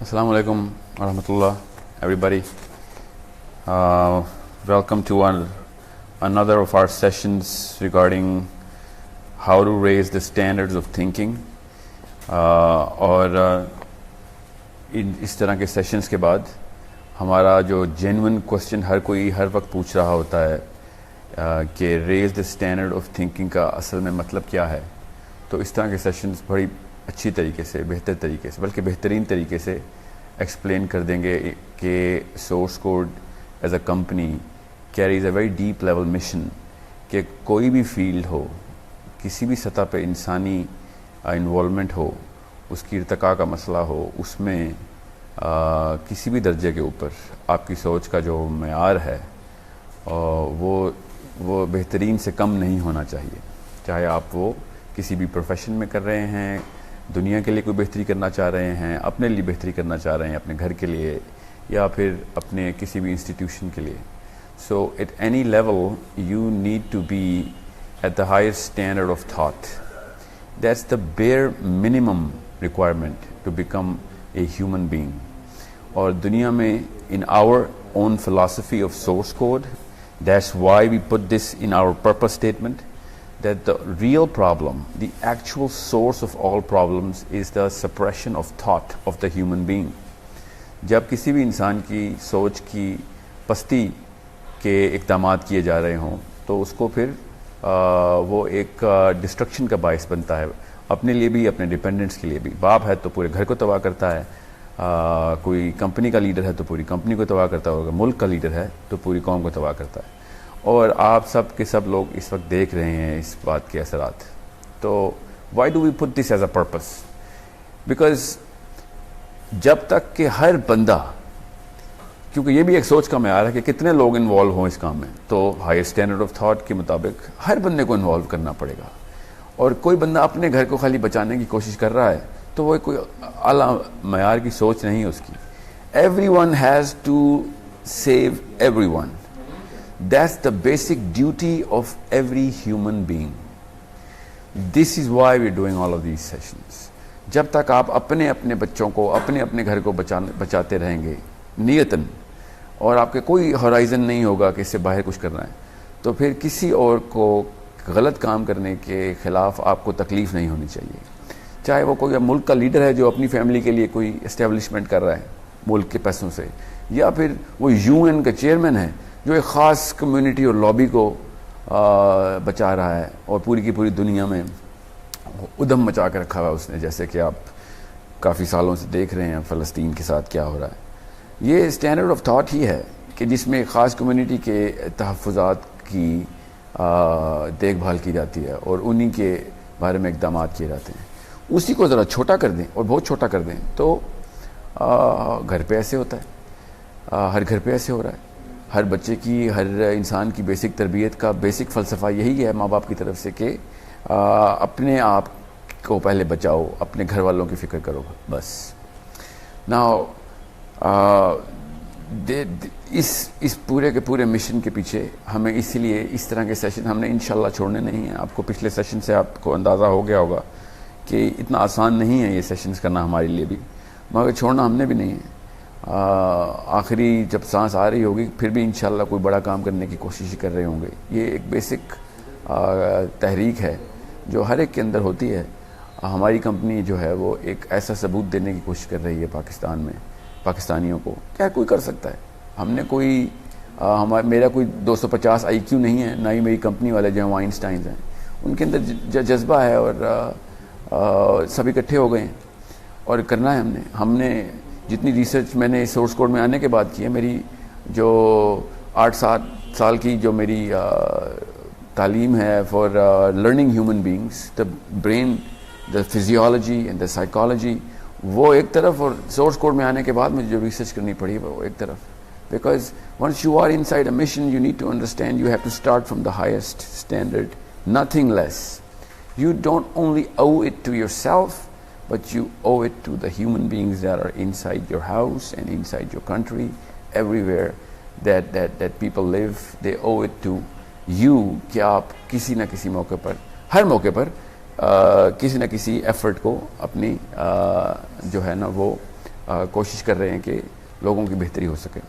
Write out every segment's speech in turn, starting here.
Assalamu alaikum wa rahmatullah, everybody. Welcome to another of our sessions regarding how to raise the standards of thinking. और इस तरह के sessions के बाद हमारा जो जेन्युइन क्वेश्चन हर कोई हर वक्त पूछ रहा होता है कि raise the standard of thinking का असल में मतलब क्या है, तो इस तरह के सेशंस बड़ी अच्छी तरीके से, बेहतर तरीके से, बल्कि बेहतरीन तरीके से एक्सप्लेन कर देंगे कि source code as a company carries a very deep level mission कि कोई भी फील्ड हो, किसी भी सतह पे इंसानी इन्वॉल्वमेंट हो, उसकी इर्तिका का मसला हो, उसमें किसी भी दर्जे के ऊपर आपकी सोच का जो मेयार है वो बेहतरीन से कम नहीं होना चाहिए। चाहे आप वो किसी भी प्रोफेशन में कर रहे हैं, दुनिया के लिए कोई बेहतरी करना चाह रहे हैं, अपने लिए बेहतरी करना चाह रहे हैं, अपने घर के लिए या फिर अपने किसी भी इंस्टीट्यूशन के लिए। So at any level you need to be at the highest standard of thought. That's the bare minimum requirement to become a human being. और दुनिया में in our own philosophy of source code, that's why we put this in our purpose statement, that the real problem, the actual source of all problems is the suppression of thought of the human being. जब किसी भी इंसान की सोच की पस्ती के इक़दामात किए जा रहे हों तो उसको फिर वो एक डिस्ट्रक्शन का बायस बनता है, अपने लिए भी, अपने डिपेंडेंट्स के लिए भी। बाप है तो पूरे घर को तबाह करता है, कोई कंपनी का लीडर है तो पूरी कंपनी को तबाह करता है, मुल्क का लीडर है तो पूरी कौम को तबाह करता है। और आप सब के सब लोग इस वक्त देख रहे हैं इस बात के असरात। तो why do we put this as a purpose? Because जब तक कि हर बंदा, क्योंकि ये भी एक सोच का मेयार है कि कितने लोग इन्वॉल्व हों इस काम में, तो हायर स्टैंडर्ड ऑफ थॉट के मुताबिक हर बंदे को इन्वॉल्व करना पड़ेगा। और कोई बंदा अपने घर को खाली बचाने की कोशिश कर रहा है तो वो कोई आला मयार की सोच नहीं है उसकी। Everyone has to save everyone. That's the basic duty of every human being. This is why we're doing all of these sessions. जब तक आप अपने अपने बच्चों को, अपने अपने घर को बचाते रहेंगे नियतन, और आपके कोई होराइजन नहीं होगा कि इससे बाहर कुछ करना है, तो फिर किसी और को गलत काम करने के खिलाफ आपको तकलीफ नहीं होनी चाहिए। चाहे वो कोई मुल्क का लीडर है जो अपनी फैमिली के लिए कोई इस्टेब्लिशमेंट कर रहा है मुल्क के पैसों से, या फिर वो यूएन का चेयरमैन है जो एक ख़ास कम्युनिटी और लॉबी को बचा रहा है और पूरी की पूरी दुनिया में उधम मचा के रखा हुआ है उसने, जैसे कि आप काफ़ी सालों से देख रहे हैं फ़लस्तीन के साथ क्या हो रहा है। ये स्टैंडर्ड ऑफ थॉट ही है कि जिसमें एक ख़ास कम्युनिटी के तहफ़्फ़ुज़ात की देखभाल की जाती है और उन्हीं के बारे में इक़दाम किए जाते हैं। उसी को ज़रा छोटा कर दें और बहुत छोटा कर दें तो घर पे ऐसे होता है, हर घर पे ऐसे हो रहा है। हर बच्चे की, हर इंसान की बेसिक तरबियत का बेसिक फ़लसफ़ा यही है माँ बाप की तरफ से कि अपने आप को पहले बचाओ, अपने घर वालों की फ़िक्र करो बस। नाउ इस पूरे के पूरे मिशन के पीछे हमें इसीलिए इस तरह के सेशन हमने इंशाल्लाह छोड़ने नहीं हैं। आपको पिछले सेशन से आपको अंदाज़ा हो गया होगा कि इतना आसान नहीं है ये सेशंस करना हमारे लिए भी, मगर छोड़ना हमने भी नहीं है। आखिरी जब सांस आ रही होगी फिर भी इंशाल्लाह कोई बड़ा काम करने की कोशिश कर रहे होंगे। ये एक बेसिक तहरीक है जो हर एक के अंदर होती है। हमारी कंपनी जो है वो एक ऐसा सबूत देने की कोशिश कर रही है पाकिस्तान में, पाकिस्तानियों को क्या कोई कर सकता है। हमने कोई मेरा कोई 250 IQ नहीं है, ना ही मेरी कंपनी वाले जो हैं आइंस्टाइन हैं, उनके अंदर जज्बा है और सब इकट्ठे हो गए हैं और करना है। हमने जितनी रिसर्च मैंने सोर्स कोड में आने के बाद की है, मेरी जो 8-7 साल की जो मेरी तालीम है for learning human beings, the brain, the physiology and the psychology, वो एक तरफ, और सोर्स कोड में आने के बाद मुझे जो रिसर्च करनी पड़ी वो एक तरफ। Because once you are inside a mission you need to understand you have to start from the highest standard, nothing less. You don't only owe it to yourself, but you owe it to the human beings that are inside your house and inside your country, everywhere that people live. They owe it to you कि आप किसी न किसी मौके पर, हर मौके पर किसी न किसी एफर्ट को अपनी जो है ना वो कोशिश कर रहे हैं कि लोगों की बेहतरी हो सके.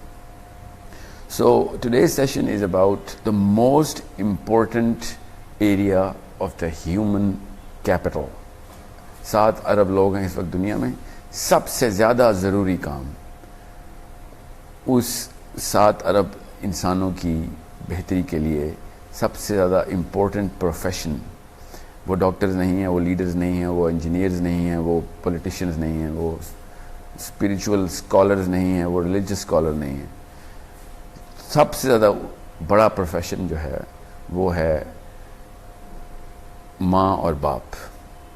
So today's session is about the most important area of the human capital. 7 अरब लोग हैं इस वक्त दुनिया में. सबसे ज़्यादा ज़रूरी काम उस 7 अरब इंसानों की बेहतरी के लिए सबसे ज़्यादा इम्पोर्टेंट प्रोफेशन, वो डॉक्टर्स नहीं हैं, वो लीडर्स नहीं हैं, वो इंजीनियर्स नहीं हैं, वो पॉलिटिशियंस नहीं हैं, वो स्पिरिचुअल स्कॉलर्स नहीं हैं, वो रिलीजियस स्कॉलर नहीं हैं. सबसे ज़्यादा बड़ा प्रोफेशन जो है वो है माँ और बाप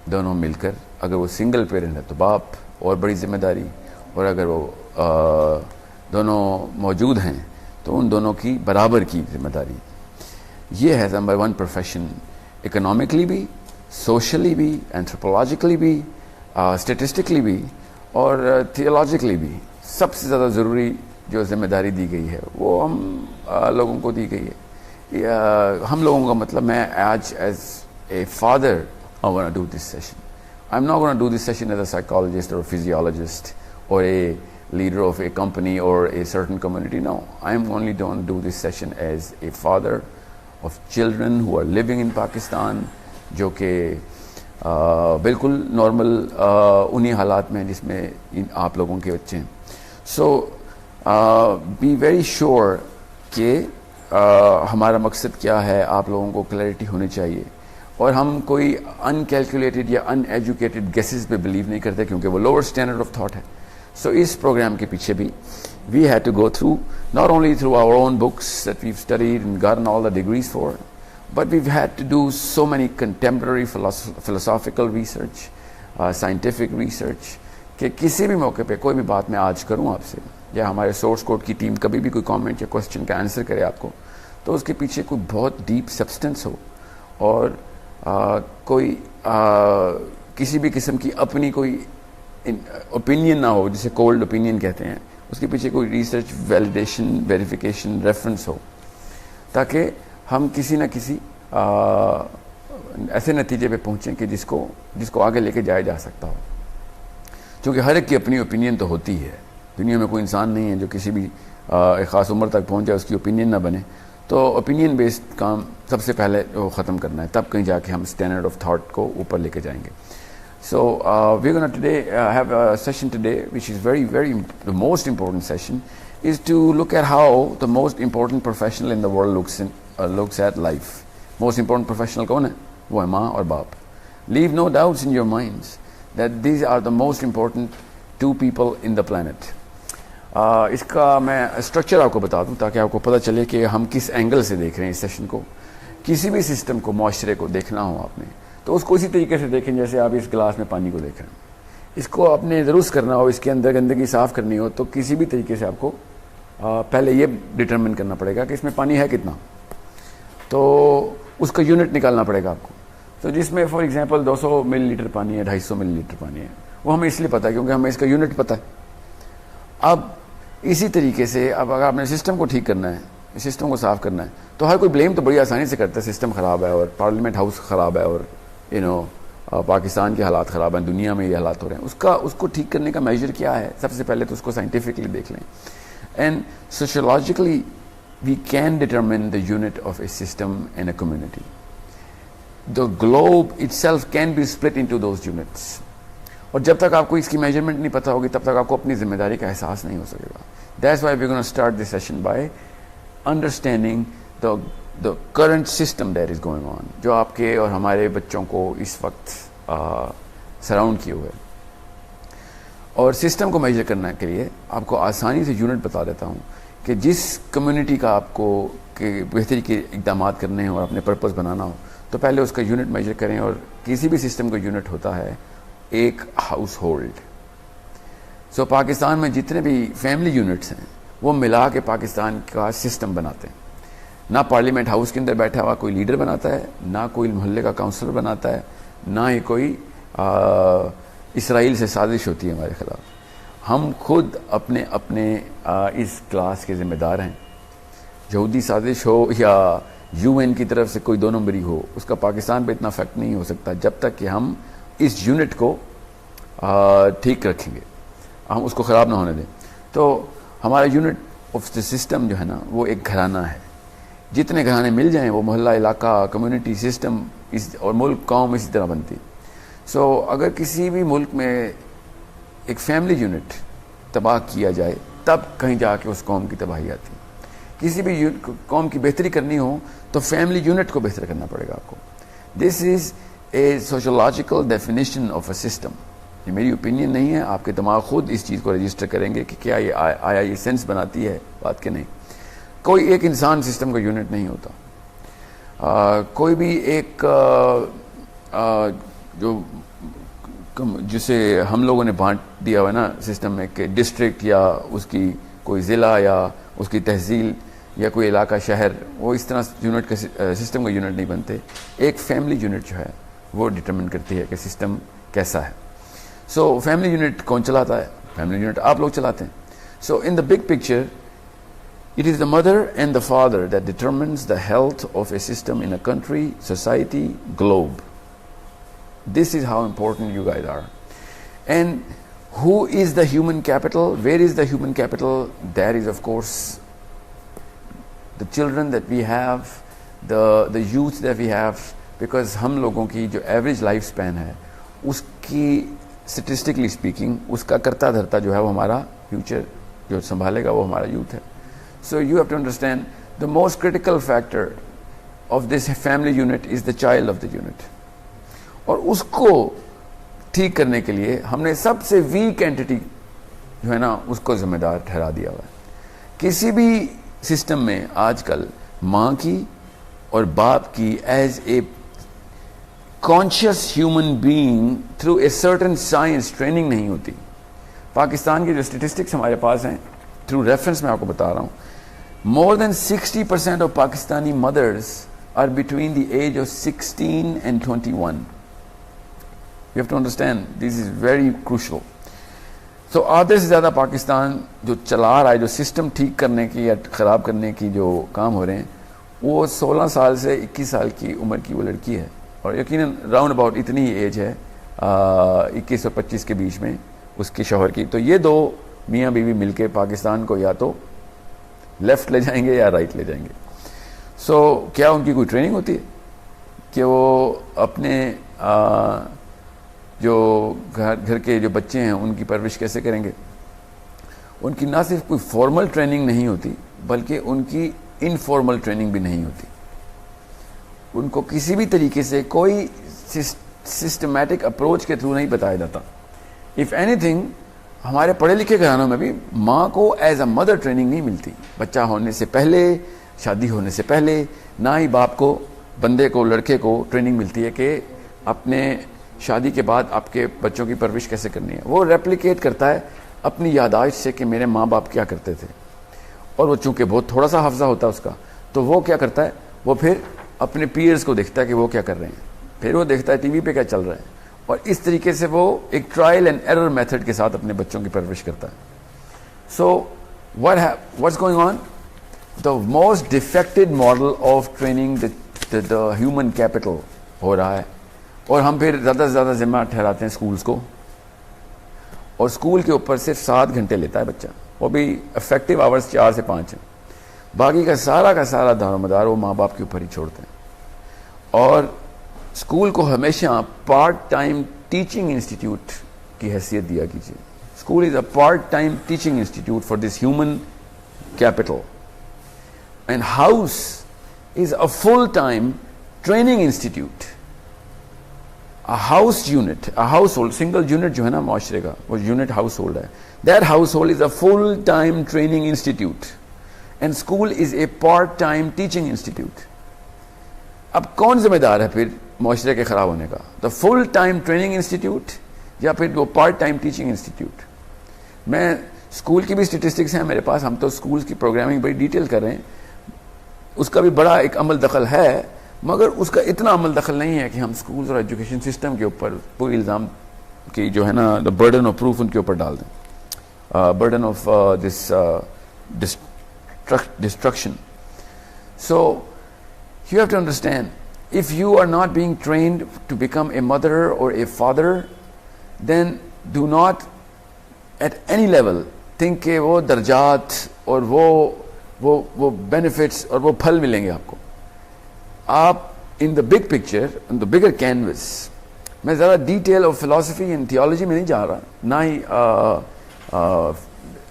दोनों मिलकर. अगर वो सिंगल पेरेंट है तो बाप और बड़ी जिम्मेदारी, और अगर वो दोनों मौजूद हैं तो उन दोनों की बराबर की जिम्मेदारी. ये है नंबर 1 प्रोफेशन, इकोनॉमिकली भी, सोशली भी, एंथ्रोपोलॉजिकली भी, स्टेटिस्टिकली भी और थियोलॉजिकली भी. सबसे ज़्यादा ज़रूरी जो जिम्मेदारी दी गई है वो हम लोगों को दी गई है. हम लोगों का मतलब, मैं आज as a father I want to do this session. I am not gonna do this session as a psychologist और physiologist or a leader of a company or a certain community. No, I am only going to do this session as a father of children who are living in Pakistan, जो कि बिल्कुल normal उन्हीं हालात में जिसमें आप लोगों के बच्चे हैं. So be very sure कि हमारा मकसद क्या है, आप लोगों को क्लैरिटी होनी चाहिए. और हम कोई अनकैलकुलेटेड या अनएजुकेटेड गेसेस पे बिलीव नहीं करते, क्योंकि वो लोअर स्टैंडर्ड ऑफ थॉट है. So इस प्रोग्राम के पीछे भी we had to go through, not only through our own books that we've studied and gotten all the degrees for, but we've had to do so many contemporary philosophical research, scientific research, कि किसी भी मौके पे कोई भी बात मैं आज करूं आपसे, या हमारे सोर्स कोड की टीम कभी भी कोई कमेंट या क्वेश्चन का आंसर करे आपको, तो उसके पीछे कोई बहुत डीप सब्सटेंस हो और कोई किसी भी किस्म की अपनी कोई ओपिनियन ना हो, जिसे कोल्ड ओपिनियन कहते हैं. उसके पीछे कोई रिसर्च, वैलिडेशन, वेरिफिकेशन, रेफरेंस हो, ताकि हम किसी न किसी ऐसे नतीजे पे पहुँचें कि जिसको आगे लेके जाया जा सकता हो. क्योंकि हर एक की अपनी ओपिनियन तो होती है. दुनिया में कोई इंसान नहीं है जो किसी भी एक ख़ास उम्र तक पहुँच जाए उसकी ओपिनियन ना बने. तो ओपिनियन बेस्ड काम सबसे पहले वो ख़त्म करना है, तब कहीं जाके हम स्टैंडर्ड ऑफ थॉट को ऊपर लेके जाएंगे. So we're going to today have a session today, which is the most important session, is to look at how the most important professional in the world looks at life. Most important professional कौन है? वो है माँ और बाप. Leave no doubts in your minds that these are the most important 2 people in the planet. इसका मैं structure आपको बता दूं ताकि आपको पता चले कि हम किस एंगल से देख रहे हैं इस सेशन को. किसी भी सिस्टम को, मुआशरे को देखना हो आपने, तो उसको इसी तरीके से देखें जैसे आप इस गिलास में पानी को देख रहे हैं. इसको अपने दुरुस्त करना हो, इसके अंदर गंदगी साफ़ करनी हो, तो किसी भी तरीके से आपको पहले ये डिटरमिन करना पड़ेगा कि इसमें पानी है कितना, तो उसका यूनिट निकालना पड़ेगा आपको. तो जिसमें फॉर एग्जांपल 200 मिलीलीटर पानी है, 250 मिलीलीटर पानी है, वो हमें इसलिए पता है क्योंकि हमें इसका यूनिट पता है. अब इसी तरीके से अब अगर आपने सिस्टम को ठीक करना है, सिस्टम को साफ़ करना है, तो हर कोई ब्लेम तो बड़ी आसानी से करता है, सिस्टम ख़राब है और पार्लियामेंट हाउस ख़राब है और पाकिस्तान के हालात ख़राब हैं, दुनिया में ये हालात हो रहे हैं. उसको ठीक करने का मेजर क्या है? सबसे पहले तो उसको साइंटिफिकली देख लें. And sociologically we can determine the unit of a system in a community. The globe itself can be split into those units. और जब तक आपको इसकी मेजरमेंट नहीं पता होगी तब तक आपको अपनी जिम्मेदारी का एहसास नहीं हो सकेगा. That's why we gonna start this session by understanding the current system that is going on, जो आपके और हमारे बच्चों को इस वक्त सराउंड किए हुए. और सिस्टम को मेजर करने के लिए आपको आसानी से यूनिट बता देता हूँ कि जिस कम्युनिटी का आपको के बेहतरी के इक़दाम करने हैं और अपने पर्पस बनाना हो, तो पहले उसका यूनिट मेजर करें. और किसी भी सिस्टम का यूनिट होता है एक हाउस होल्ड. सो पाकिस्तान में जितने भी फैमिली यूनिट्स हैं वो मिला के पाकिस्तान का सिस्टम बनाते हैं. ना पार्लियामेंट हाउस के अंदर बैठा हुआ कोई लीडर बनाता है, ना कोई मोहल्ले का काउंसलर बनाता है, ना ही कोई इसराइल से साजिश होती है हमारे खिलाफ. हम खुद अपने अपने इस क्लास के ज़िम्मेदार हैं. यहूदी साजिश हो या UN की तरफ से कोई 2 नंबरी हो, उसका पाकिस्तान पे इतना इफेक्ट नहीं हो सकता जब तक कि हम इस यूनिट को ठीक रखेंगे. हम उसको ख़राब ना होने दें। तो हमारा यूनिट ऑफ द सिस्टम जो है ना वो एक घराना है। जितने घराने मिल जाएं वो मोहल्ला, इलाका, कम्युनिटी, सिस्टम और मुल्क, कौम इसी तरह बनती। सो अगर किसी भी मुल्क में एक फैमिली यूनिट तबाह किया जाए तब कहीं जाके उस कौम की तबाही आती है। किसी भी कौम की बेहतरी करनी हो तो फैमिली यूनिट को बेहतर करना पड़ेगा आपको। This is a sociological definition of a system. ये मेरी ओपिनियन नहीं है, आपके दिमाग खुद इस चीज़ को रजिस्टर करेंगे कि क्या ये आया ये सेंस बनाती है बात के नहीं। कोई एक इंसान सिस्टम का यूनिट नहीं होता। कोई भी एक जो जिसे हम लोगों ने बांट दिया हुआ है ना सिस्टम में कि डिस्ट्रिक्ट या उसकी कोई ज़िला या उसकी तहसील या कोई इलाका, शहर, वो इस तरह यूनिट का सिस्टम का यूनिट नहीं बनते। एक फैमिली यूनिट जो है वो डिटरमिन करती है कि सिस्टम कैसा है। सो फैमिली यूनिट कौन चलाता है? फैमिली यूनिट आप लोग चलाते हैं। So in the big picture it is the mother and the father that determines the health of a system in a country, society, globe. This is how important you guys are. And who is the human capital? Where is the human capital? That is of course the children that we have, the youth that we have, because हम लोगों की जो average life span है उसकी statistically speaking उसका करता धरता जो है वो हमारा future जो संभालेगा वो हमारा youth है। So you have to understand the most critical factor of this family unit is the child of the unit. और उसको ठीक करने के लिए हमने सबसे वीक एंटिटी जो है ना उसको जिम्मेदार ठहरा दिया हुआ है। किसी भी सिस्टम में आजकल माँ की और बाप की as a conscious human being through a certain science training नहीं होती। पाकिस्तान की जो स्टेटिस्टिक्स हमारे पास हैं, थ्रू रेफरेंस मैं आपको बता रहा हूँ, more than 60% of Pakistani mothers are between the age of 16 and 21. You have to understand, this is very crucial. So आधे से ज़्यादा पाकिस्तान जो चला रहा है, जो सिस्टम ठीक करने की या ख़राब करने की जो काम हो रहे हैं, वो 16 साल से 21 साल की उम्र की वो लड़की है। और यकीनन राउंड अबाउट इतनी ही एज है 21 और 25 के बीच में उसके शौहर की। तो ये दो मियाँ बीवी मिलके पाकिस्तान को या तो लेफ्ट ले जाएंगे या राइट ले जाएंगे। सो क्या उनकी कोई ट्रेनिंग होती है कि वो अपने जो घर के जो बच्चे हैं उनकी परवरिश कैसे करेंगे? उनकी ना सिर्फ कोई फॉर्मल ट्रेनिंग नहीं होती बल्कि उनकी इनफॉर्मल ट्रेनिंग भी नहीं होती। उनको किसी भी तरीके से कोई सिस्टमैटिक अप्रोच के थ्रू नहीं बताया जाता। इफ़ एनीथिंग हमारे पढ़े लिखे घरानों में भी माँ को एज अ मदर ट्रेनिंग नहीं मिलती। बच्चा होने से पहले, शादी होने से पहले, ना ही बाप को, बंदे को, लड़के को ट्रेनिंग मिलती है कि अपने शादी के बाद आपके बच्चों की परवरिश कैसे करनी है। वो रेप्लिकेट करता है अपनी यादाश्त से कि मेरे माँ बाप क्या करते थे, और वो चूँकि बहुत थोड़ा सा हाफजा होता है उसका, तो वो क्या करता है, वो फिर अपने पीयर्स को देखता है कि वो क्या कर रहे हैं, फिर वो देखता है टीवी पे क्या चल रहा है, और इस तरीके से वो एक ट्रायल एंड एरर मेथड के साथ अपने बच्चों की परवरिश करता है। So what's going on? The most defected model of training the human capital हो रहा है, और हम फिर ज़्यादा से ज़्यादा जिम्मा ठहराते हैं स्कूल्स को, और स्कूल के ऊपर सिर्फ 7 घंटे लेता है बच्चा, वो भी इफेक्टिव आवर्स 4 से 5 हैं। बाकी का सारा दारोमदार वो माँ बाप के ऊपर ही छोड़ते हैं। और स्कूल को हमेशा पार्ट टाइम टीचिंग इंस्टीट्यूट की हैसियत दिया कीजिए। School is a part time teaching institute for this human capital, and house is a full time training institute. A house unit, a house hold, single unit जो है ना माशरे का, वो यूनिट हाउस होल्ड है। That house hold is a full time training institute, and school is a part time teaching institute. अब कौन जिम्मेदार है फिर माशरे के ख़राब होने का? The full time training institute या फिर वो पार्ट टाइम टीचिंग इंस्टीट्यूट? मैं स्कूल की भी स्टेटिस्टिक्स हैं मेरे पास, हम तो स्कूल्स की प्रोग्रामिंग बड़ी डिटेल कर रहे हैं, उसका भी बड़ा एक अमल दखल है, मगर उसका इतना अमल दखल नहीं है कि हम स्कूल्स और एजुकेशन सिस्टम के ऊपर पूरी इल्ज़ाम की जो है ना द बर्डन ऑफ प्रूफ उनके ऊपर डाल दें, burden of this destruction. So you have to understand, if you are not being trained to become a mother or a father, then do not eight any level think के वो दर्जात और वो benefits और वो फल मिलेंगे आपको। आप इन the big picture, in the bigger canvas, मैं ज़्यादा डिटेल और फिलॉसफी एंड थियोलॉजी में नहीं जा रहा, ना ही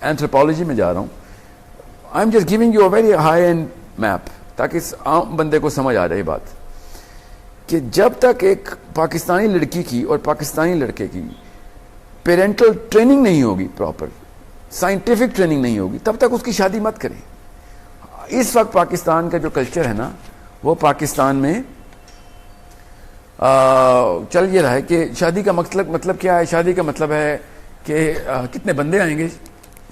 एंथ्रोपोलॉजी में जा रहा हूँ। I am just giving you a very high and map, ताकि इस आम बंदे को समझ आ जाए बात कि जब तक एक पाकिस्तानी लड़की की और पाकिस्तानी लड़के की पेरेंटल ट्रेनिंग नहीं होगी, प्रॉपर साइंटिफिक ट्रेनिंग नहीं होगी, तब तक उसकी शादी मत करें। इस वक्त पाकिस्तान का जो कल्चर है ना, वो पाकिस्तान में चल ये रहा है कि शादी का मतलब क्या है? शादी का मतलब है कि कितने बंदे आएंगे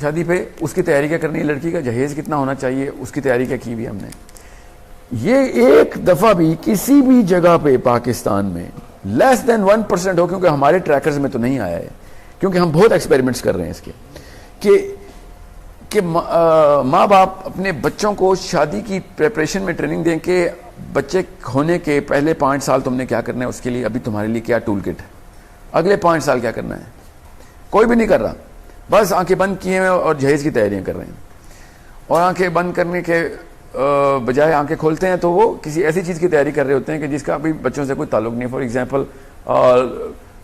शादी पे, उसकी तैयारी क्या करनी है, लड़की का जहेज कितना होना चाहिए, उसकी तैयारी क्या की हुई हमने। ये एक दफा भी किसी भी जगह पे पाकिस्तान में लेस देन 1% हो, क्योंकि हमारे ट्रैकर्स में तो नहीं आया है, क्योंकि हम बहुत एक्सपेरिमेंट्स कर रहे हैं इसके, कि माँ बाप अपने बच्चों को शादी की प्रिपरेशन में ट्रेनिंग दें कि बच्चे होने के पहले 5 साल तुमने क्या करना है, उसके लिए अभी तुम्हारे लिए क्या टूल किट है, अगले 5 साल क्या करना है। कोई भी नहीं कर रहा, बस आंखें बंद किए हुए और जहेज की तैयारियां कर रहे हैं। और आंखें बंद करने के बजाय आंखें खोलते हैं तो वो किसी ऐसी चीज़ की तैयारी कर रहे होते हैं कि जिसका अभी बच्चों से कोई ताल्लुक नहीं। फॉर एग्जांपल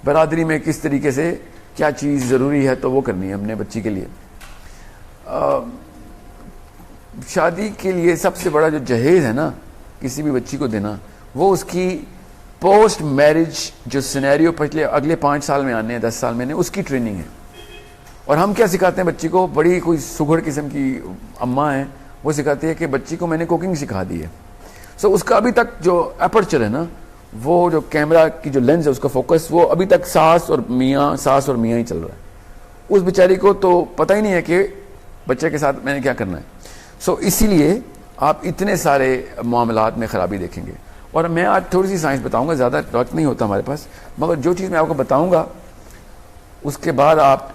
बरादरी में किस तरीके से क्या चीज़ ज़रूरी है तो वो करनी है हमने बच्ची के लिए। शादी के लिए सबसे बड़ा जो जहेज है ना किसी भी बच्ची को देना, वो उसकी पोस्ट मैरिज जो सिनेरियो पिछले अगले 5 साल में आने हैं, 10 साल में आने, उसकी ट्रेनिंग है। और हम क्या सिखाते हैं बच्ची को, बड़ी कोई सुघड़ किस्म की अम्मा है, वो सिखाती है कि बच्ची को मैंने कुकिंग सिखा दी है। सो उसका अभी तक जो अपर्चर है ना, वो जो कैमरा की जो लेंस है उसका फोकस, वो अभी तक सास और मियाँ ही चल रहा है। उस बेचारी को तो पता ही नहीं है कि बच्चे के साथ मैंने क्या करना है। सो इसीलिए आप इतने सारे मामलात में खराबी देखेंगे। और मैं आज थोड़ी सी साइंस बताऊंगा, ज़्यादा वक्त नहीं होता हमारे पास, मगर जो चीज़ मैं आपको बताऊंगा उसके बाद आप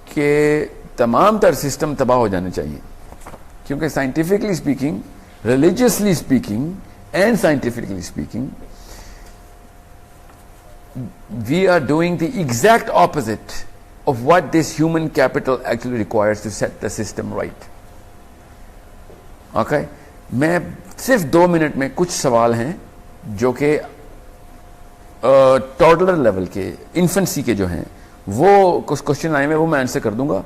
के तमाम तर सिस्टम तबाह हो जाने चाहिए, क्योंकि scientifically speaking, religiously speaking and scientifically speaking, we are doing the exact opposite of what this human capital actually requires to set the system right. Okay? मैं सिर्फ 2 मिनट में कुछ सवाल हैं जो कि टॉडलर लेवल के, इन्फेंसी के जो हैं, वो कुछ क्वेश्चन आए हुए वो मैं आंसर कर दूंगा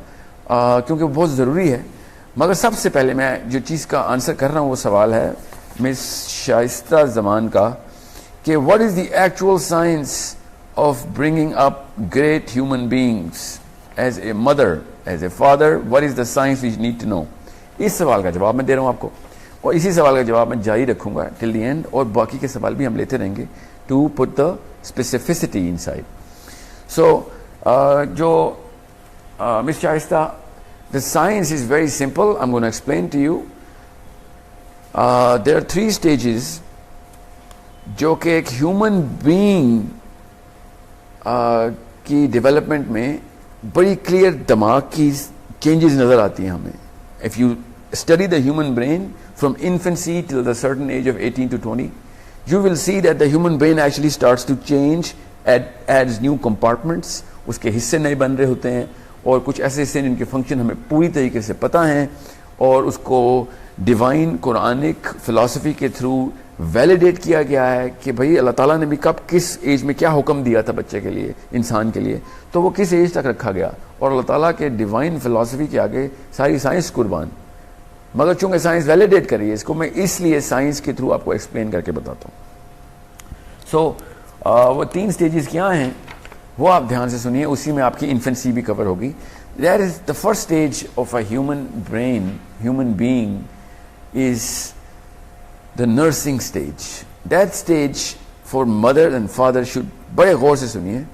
क्योंकि वो बहुत ज़रूरी है। मगर सबसे पहले मैं जो चीज़ का आंसर कर रहा हूँ वो सवाल है मिस शाइस्ता जमान का कि what is the actual science of bringing up great human beings as a mother, as a father, what is the science we need to know? इस सवाल का जवाब मैं दे रहा हूँ आपको, और इसी सवाल का जवाब मैं जारी रखूंगा till the end, और बाकी के सवाल भी हम लेते रहेंगे to put the specificity inside. So जो Miss Shaista, the science is very simple. I'm going to explain to you. There are 3 stages जो कि एक ह्यूमन बीइंग की डेवलपमेंट में बड़ी क्लियर दिमाग की चेंजेस नज़र आती हैं हमें। If you study the human brain from infancy till the certain age of 18 to 20, you will see that the human brain actually starts to change, adds new compartments, उसके हिस्से नए बन रहे होते हैं, और कुछ ऐसे हिस्से जिनके फंक्शन हमें पूरी तरीके से पता हैं, और उसको डिवाइन कुरानिक फिलॉसफी के थ्रू वैलिडेट किया गया है कि भाई अल्लाह ताला ने भी कब किस एज में क्या हुक्म दिया था बच्चे के लिए, इंसान के लिए, तो वो किस एज तक रखा गया, और अल्लाह ताला के डिवाइन फिलॉसफी के आगे सारी साइंस कुर्बान। मगर चूंकि साइंस वैलिडेट करी है इसको, मैं इसलिए साइंस के थ्रू आपको एक्सप्लेन करके बताता हूँ। सो वो 3 स्टेजेस क्या हैं वो आप ध्यान से सुनिए, उसी में आपकी इन्फेंसी भी कवर होगी। That is the first stage of a human brain, human being is the nursing stage. That stage for mother and father should, बड़े गौर से सुनिए,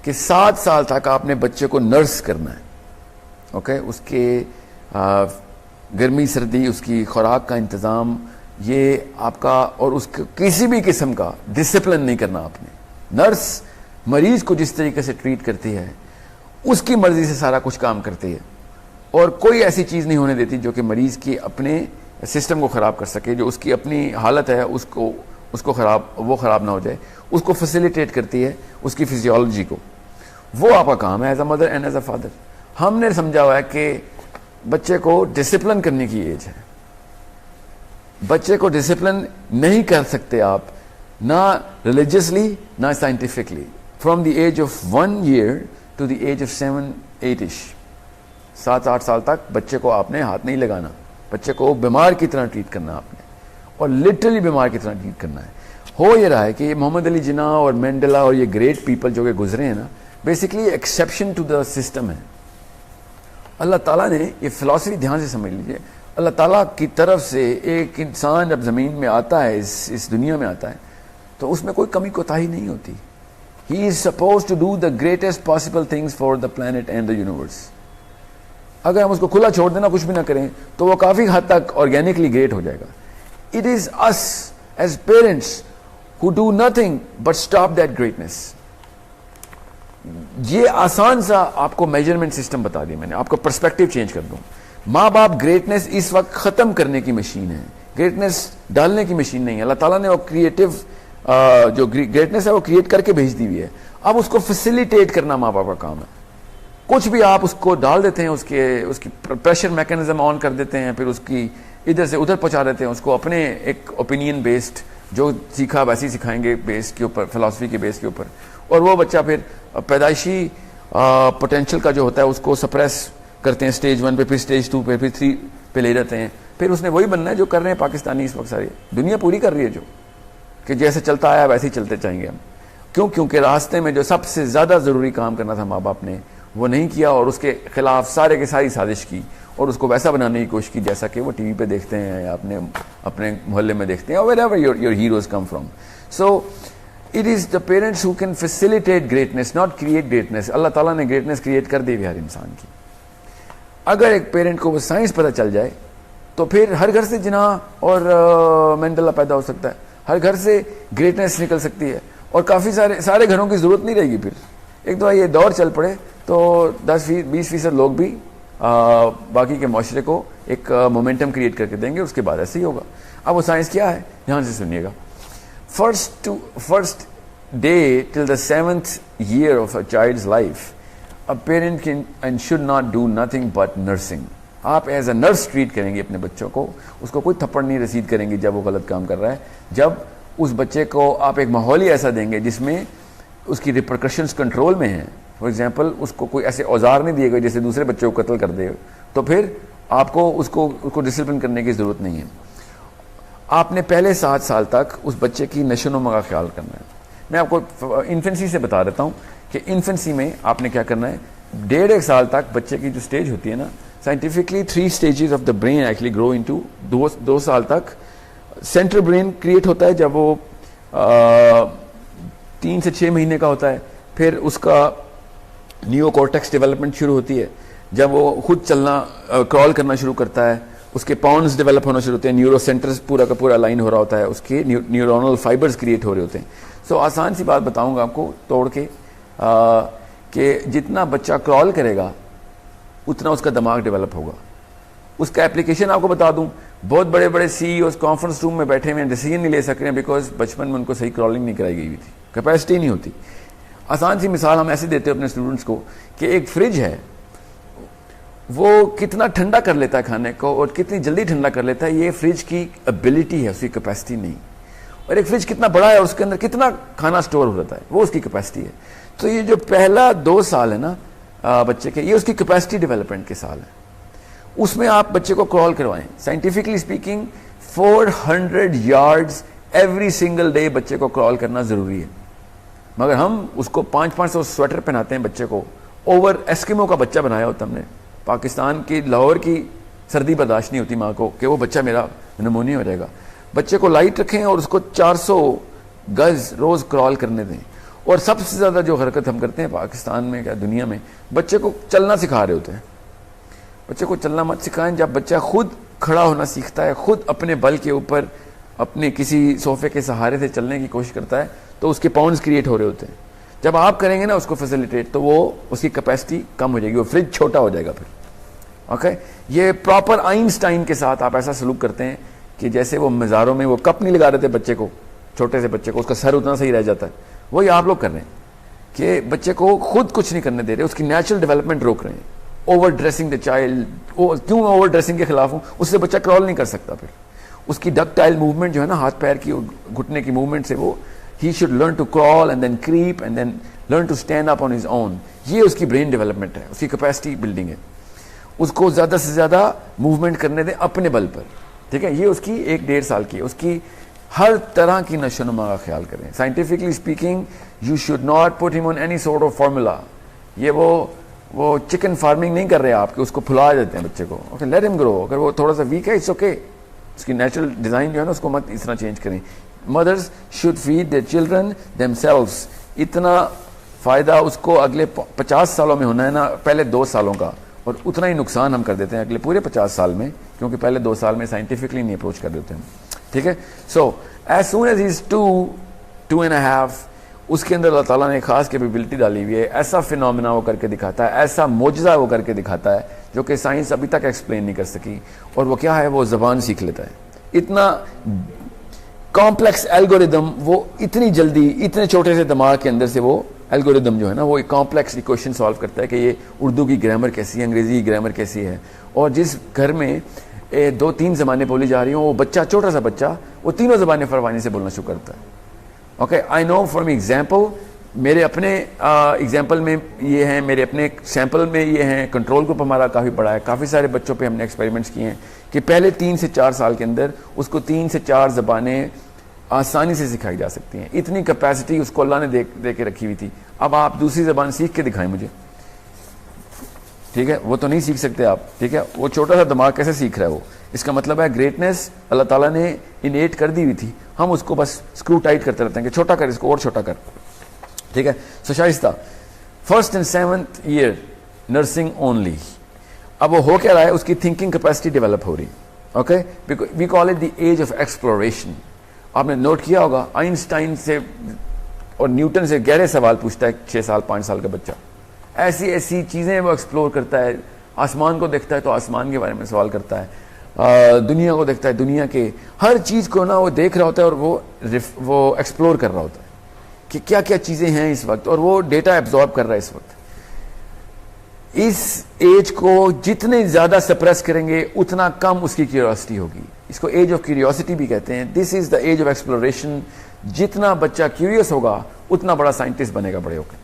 कि 7 साल तक आपने बच्चे को नर्स करना है। ओके, उसके गर्मी सर्दी, उसकी खुराक का इंतज़ाम, ये आपका, और उसके किसी भी किस्म का डिसिप्लिन नहीं करना आपने। नर्स मरीज को जिस तरीके से ट्रीट करती है उसकी मर्जी से सारा कुछ काम करती है, और कोई ऐसी चीज़ नहीं होने देती जो कि मरीज की अपने सिस्टम को ख़राब कर सके, जो उसकी अपनी हालत है उसको ख़राब ना हो जाए, उसको फैसिलिटेट करती है उसकी फिजियोलॉजी को। वो आपका काम है as a mother and as a father. हमने समझा हुआ है कि बच्चे को डिसिप्लिन करने की एज है, बच्चे को डिसिप्लिन नहीं कर सकते आप ना रिलीजियसली ना scientifically. From the age of 1 year to the age of 7-8 7-8 साल तक बच्चे को आपने हाथ नहीं लगाना, बच्चे को बीमार की तरह ट्रीट करना आपने, और लिटरली बीमार की तरह ट्रीट करना है। हो ये रहा है कि मोहम्मद अली जिन्ना और मंडेला और ये ग्रेट पीपल जो कि गुजरे हैं ना, basically exception to the system है। अल्लाह ताला ने ये फिलॉसफी ध्यान से समझ लीजिए, अल्लाह ताला की तरफ से एक इंसान जब ज़मीन में आता है, इस दुनिया में आता है, तो उसमें कोई कमी कोताही नहीं होती। He is suppose to do the greatest possible things for the planet and the universe. अगर हम उसको खुला छोड़ देना, कुछ भी ना करें, तो वो काफ़ी हद तक ऑर्गेनिकली ग्रेट हो जाएगा। It is us as parents who do nothing but stop that greatness. ये आसान सा आपको मेजरमेंट सिस्टम बता दिया मैंने, आपको पर्सपेक्टिव चेंज कर दूं। माँ बाप ग्रेटनेस इस वक्त खत्म करने की मशीन है, ग्रेटनेस डालने की मशीन नहीं है। अल्लाह ताला ने वो क्रिएटिव जो ग्रेटनेस है वो क्रिएट करके भेज दी हुई है, अब उसको फैसिलिटेट करना माँ बाप का काम है। कुछ भी आप उसको डाल देते हैं, उसकी प्रेशर मैकेनिज्म ऑन कर देते हैं, फिर उसकी इधर से उधर पहुंचा देते हैं, उसको अपने एक ओपिनियन बेस्ड जो सीखा वैसे ही सिखाएंगे बेस के ऊपर, फिलॉसफी के बेस के ऊपर, और वो बच्चा फिर पैदाइशी पोटेंशियल का जो होता है उसको सप्रेस करते हैं स्टेज 1 पे, फिर स्टेज 2 पे, फिर 3 पे ले जाते हैं। फिर उसने वही बनना है जो कर रहे हैं पाकिस्तानी इस वक्त, सारी दुनिया पूरी कर रही है, जो कि जैसे चलता आया वैसे ही चलते जाएंगे हम। क्यों? क्योंकि रास्ते में जो सबसे ज़्यादा ज़रूरी काम करना था माँ बाप ने वो नहीं किया, और उसके खिलाफ सारे की सारी साजिश की, और उसको वैसा बनाने की कोशिश की जैसा कि वो टीवी पे देखते हैं या अपने मोहल्ले में देखते हैं, wherever your heroes come from. So it is the parents who can facilitate greatness, not create greatness. अल्लाह ताला ने greatness create कर दी है हर इंसान की। अगर एक पेरेंट को वो साइंस पता चल जाए तो फिर हर घर से जिना और मंडेला पैदा हो सकता है, हर घर से ग्रेटनेस निकल सकती है, और काफ़ी सारे घरों की ज़रूरत नहीं रहेगी। फिर एक दो ये दौर चल पड़े तो 10-20% लोग भी बाकी के माशरे को एक मोमेंटम क्रिएट करके देंगे, उसके बाद ऐसे ही होगा। अब वो साइंस क्या है, ध्यान से सुनिएगा। First day till the 7th year of a child's life, a parent can and should not do nothing but nursing. आप एज अ नर्स ट्रीट करेंगे अपने बच्चों को, उसको कोई थप्पड़ नहीं रसीद करेंगे जब वो गलत काम कर रहा है। जब उस बच्चे को आप एक माहौल ही ऐसा देंगे जिसमें उसकी रिपरकशंस कंट्रोल में हैं, फॉर एग्जाम्पल उसको कोई ऐसे औजार नहीं दिए गए जैसे दूसरे बच्चे को कत्ल कर दे, तो फिर आपको उसको डिसिप्लिन करने की ज़रूरत नहीं है। आपने पहले 7 साल तक उस बच्चे की नशो-नुमा का ख्याल करना है। मैं आपको इन्फेंसी से बता देता हूँ कि इन्फेंसी में आपने क्या करना है। 1.5 साल तक बच्चे की जो स्टेज होती है ना, scientifically 3 stages of the brain actually grow into 2 साल तक सेंट्रल ब्रेन क्रिएट होता है जब वो 3 से 6 महीने का होता है। फिर उसका नियोकॉर्टेक्स डेवलपमेंट शुरू होती है जब वो खुद चलना क्रॉल करना शुरू करता है, उसके पॉन्स डेवलप होना शुरू होते हैं, न्यूरो सेंटर्स पूरा का पूरा लाइन हो रहा होता है, उसके न्यूरोनल फाइबर्स क्रिएट हो रहे होते हैं। सो आसान सी बात बताऊंगा आपको तोड़ के कि जितना बच्चा क्रॉल करेगा उतना उसका दिमाग डेवलप होगा। उसका एप्लीकेशन आपको बता दूं, बहुत बड़े बड़े सीईओ कॉन्फ्रेंस रूम में बैठे हुए डिसीजन नहीं ले सक रहे हैं बिकॉज बचपन में उनको सही क्रॉलिंग नहीं कराई गई हुई थी, कैपेसिटी नहीं होती। आसान सी मिसाल हम ऐसे देते हैं अपने स्टूडेंट्स को कि एक फ्रिज है, वो कितना ठंडा कर लेता है खाने को और कितनी जल्दी ठंडा कर लेता है, ये फ्रिज की एबिलिटी है, उसकी कैपेसिटी नहीं। और एक फ्रिज कितना बड़ा है और उसके अंदर कितना खाना स्टोर हो जाता है, वो उसकी कैपेसिटी है। तो ये जो पहला 2 साल है ना बच्चे के, ये उसकी कैपेसिटी डेवलपमेंट के साल है। उसमें आप बच्चे को क्रॉल करवाएं। Scientifically speaking 400 yards every single day बच्चे को क्रॉल करना जरूरी है, मगर हम उसको 500 स्वेटर पहनाते हैं बच्चे को। ओवर एस्किमो का बच्चा बनाया होता हमने। पाकिस्तान की लाहौर की सर्दी बर्दाश्त नहीं होती माँ को कि वो बच्चा मेरा निमोनिया हो जाएगा। बच्चे को लाइट रखें और उसको 400 गज रोज क्रॉल करने दें। और सबसे ज्यादा जो हरकत हम करते हैं पाकिस्तान में क्या दुनिया में, बच्चे को चलना सिखा रहे होते हैं। बच्चे को चलना मत सिखाएं। जब बच्चा खुद खड़ा होना सीखता है, खुद अपने बल के ऊपर अपने किसी सोफे के सहारे से चलने की कोशिश करता है, तो उसके पाउंड्स क्रिएट हो रहे होते हैं। जब आप करेंगे ना उसको फैसिलिटेट, तो वो उसकी कैपेसिटी कम हो जाएगी, वो फ्रिज छोटा हो जाएगा फिर। ओके, ये प्रॉपर आइंस्टाइन के साथ आप ऐसा सलूक करते हैं कि जैसे वो मज़ारों में वो कप नहीं लगा रहे थे बच्चे को, छोटे से बच्चे को, उसका सर उतना सही रह जाता है, वही आप लोग कर रहे हैं कि बच्चे को खुद कुछ नहीं करने दे रहे, उसकी नेचुरल डेवलपमेंट रोक रहे हैं। ओवर ड्रेसिंग द चाइल्ड, क्यों ओवर ड्रेसिंग के खिलाफ हूँ? उससे बच्चा क्रॉल नहीं कर सकता, फिर उसकी डक्टाइल मूवमेंट जो है ना, हाथ पैर की घुटने की मूवमेंट से वो he should learn to crawl and then creep and then learn to stand up on his own. ये उसकी ब्रेन डेवलपमेंट है, उसकी कैपेसिटी बिल्डिंग है। उसको ज्यादा से ज्यादा मूवमेंट करने दें अपने बल पर, ठीक है। ये उसकी 1-1.5 साल की है। उसकी हर तरह की नशोनुमा का ख्याल करें। Scientifically speaking you should not put him on any sort of formula. ये वो चिकन फार्मिंग नहीं कर रहे आपके, उसको फुला देते हैं बच्चे को। Okay, let him grow. अगर वो थोड़ा सा वीक है, इट्स ओके। उसकी नेचुरल डिजाइन जो है ना, उसको मत इस तरह चेंज करें। Mothers should feed their children themselves. इतना फायदा उसको अगले 50 सालों में होना है ना, पहले 2 सालों का, और उतना ही नुकसान हम कर देते हैं अगले पूरे 50 साल में, क्योंकि पहले 2 साल में साइंटिफिकली नहीं अप्रोच कर देते हैं, ठीक है। So as soon as is 2.5, उसके अंदर अल्लाह ताला ने खास कैपेबिलिटी डाली हुई है। ऐसा फिनोमिना वो करके दिखाता है, ऐसा मोजज़ा वो करके दिखाता है जो कि साइंस अभी तक एक्सप्लेन नहीं कर सकी। और वो क्या है? वो ज़बान सीख लेता है। इतना कॉम्प्लेक्स एल्गोरिदम वो इतनी जल्दी, इतने छोटे से दिमाग के अंदर से वो एल्गोरिदम जो है ना, वो एक कॉम्प्लेक्स इक्वेशन सॉल्व करता है कि ये उर्दू की ग्रामर कैसी है, अंग्रेजी की ग्रामर कैसी है। और जिस घर में 2-3 ज़बानें बोली जा रही हो, वो बच्चा, छोटा सा बच्चा, वो तीनों ज़बानें फरवानी से बोलना शुरू करता है। Okay, I know from example, मेरे अपने एग्जाम्पल में ये हैं, मेरे अपने सैंपल में ये हैं। कंट्रोल ग्रुप हमारा काफ़ी बड़ा है, काफ़ी सारे बच्चों पे हमने एक्सपेरिमेंट्स किए हैं कि पहले 3 से 4 साल के अंदर उसको 3 से 4 ज़बानें आसानी से सिखाई जा सकती हैं। इतनी कैपेसिटी उसको अल्लाह ने दे के रखी हुई थी। अब आप दूसरी ज़बान सीख के दिखाएं मुझे, ठीक है। वो तो नहीं सीख सकते आप, ठीक है। वो छोटा सा दिमाग कैसे सीख रहा है वो? इसका मतलब है ग्रेटनेस अल्लाह ताला ने इनेट कर दी हुई थी, हम उसको बस स्क्रू टाइट करते रहते हैं कि छोटा कर, इसको और छोटा कर, ठीक है। So Shaista, 1st and 7th year nursing only. अब वो हो क्या रहा है? उसकी थिंकिंग कैपेसिटी डेवलप हो रही, okay. We call it the age of exploration. आपने नोट किया होगा, आइंस्टाइन से और न्यूटन से गहरे सवाल पूछता है 6 साल 5 साल का बच्चा। ऐसी ऐसी चीज़ें वो एक्सप्लोर करता है। आसमान को देखता है तो आसमान के बारे में सवाल करता है, दुनिया को देखता है, दुनिया के हर चीज़ को ना वो देख रहा होता है और वो एक्सप्लोर कर रहा होता है कि क्या क्या चीज़ें हैं इस वक्त, और वो डेटा एब्जॉर्ब कर रहा है इस वक्त। इस एज को जितने ज़्यादा सप्रेस करेंगे उतना कम उसकी क्यूरियोसिटी होगी। इसको एज ऑफ क्यूरियोसिटी भी कहते हैं। This is the age of exploration. जितना बच्चा क्यूरियस होगा उतना बड़ा साइंटिस्ट बनेगा बड़े होकर।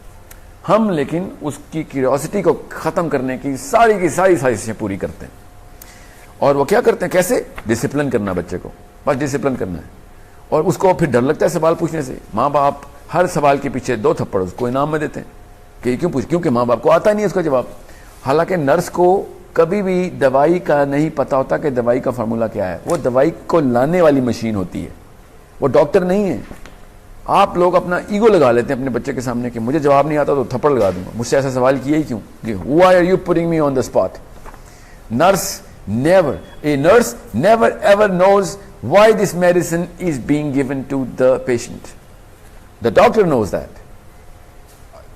हम लेकिन उसकी क्यूरियोसिटी को खत्म करने की सारी साजिशें पूरी करते हैं। और वो क्या करते हैं? कैसे? डिसिप्लिन करना बच्चे को, बस डिसिप्लिन करना है। और उसको फिर डर लगता है सवाल पूछने से। माँ बाप हर सवाल के पीछे 2 थप्पड़ उसको इनाम में देते हैं कि क्यों पूछ, क्योंकि माँ बाप को आता नहीं है उसका जवाब। हालांकि नर्स को कभी भी दवाई का नहीं पता होता कि दवाई का फार्मूला क्या है। वो दवाई को लाने वाली मशीन होती है, वो डॉक्टर नहीं है। आप लोग अपना ईगो लगा लेते हैं अपने बच्चे के सामने कि मुझे जवाब नहीं आता तो थप्पड़ लगा दूंगा, मुझसे ऐसा सवाल किया ही क्यों? Why are you putting me on the spot? Nurse never ever knows why this medicine is being given to the patient. The doctor knows that.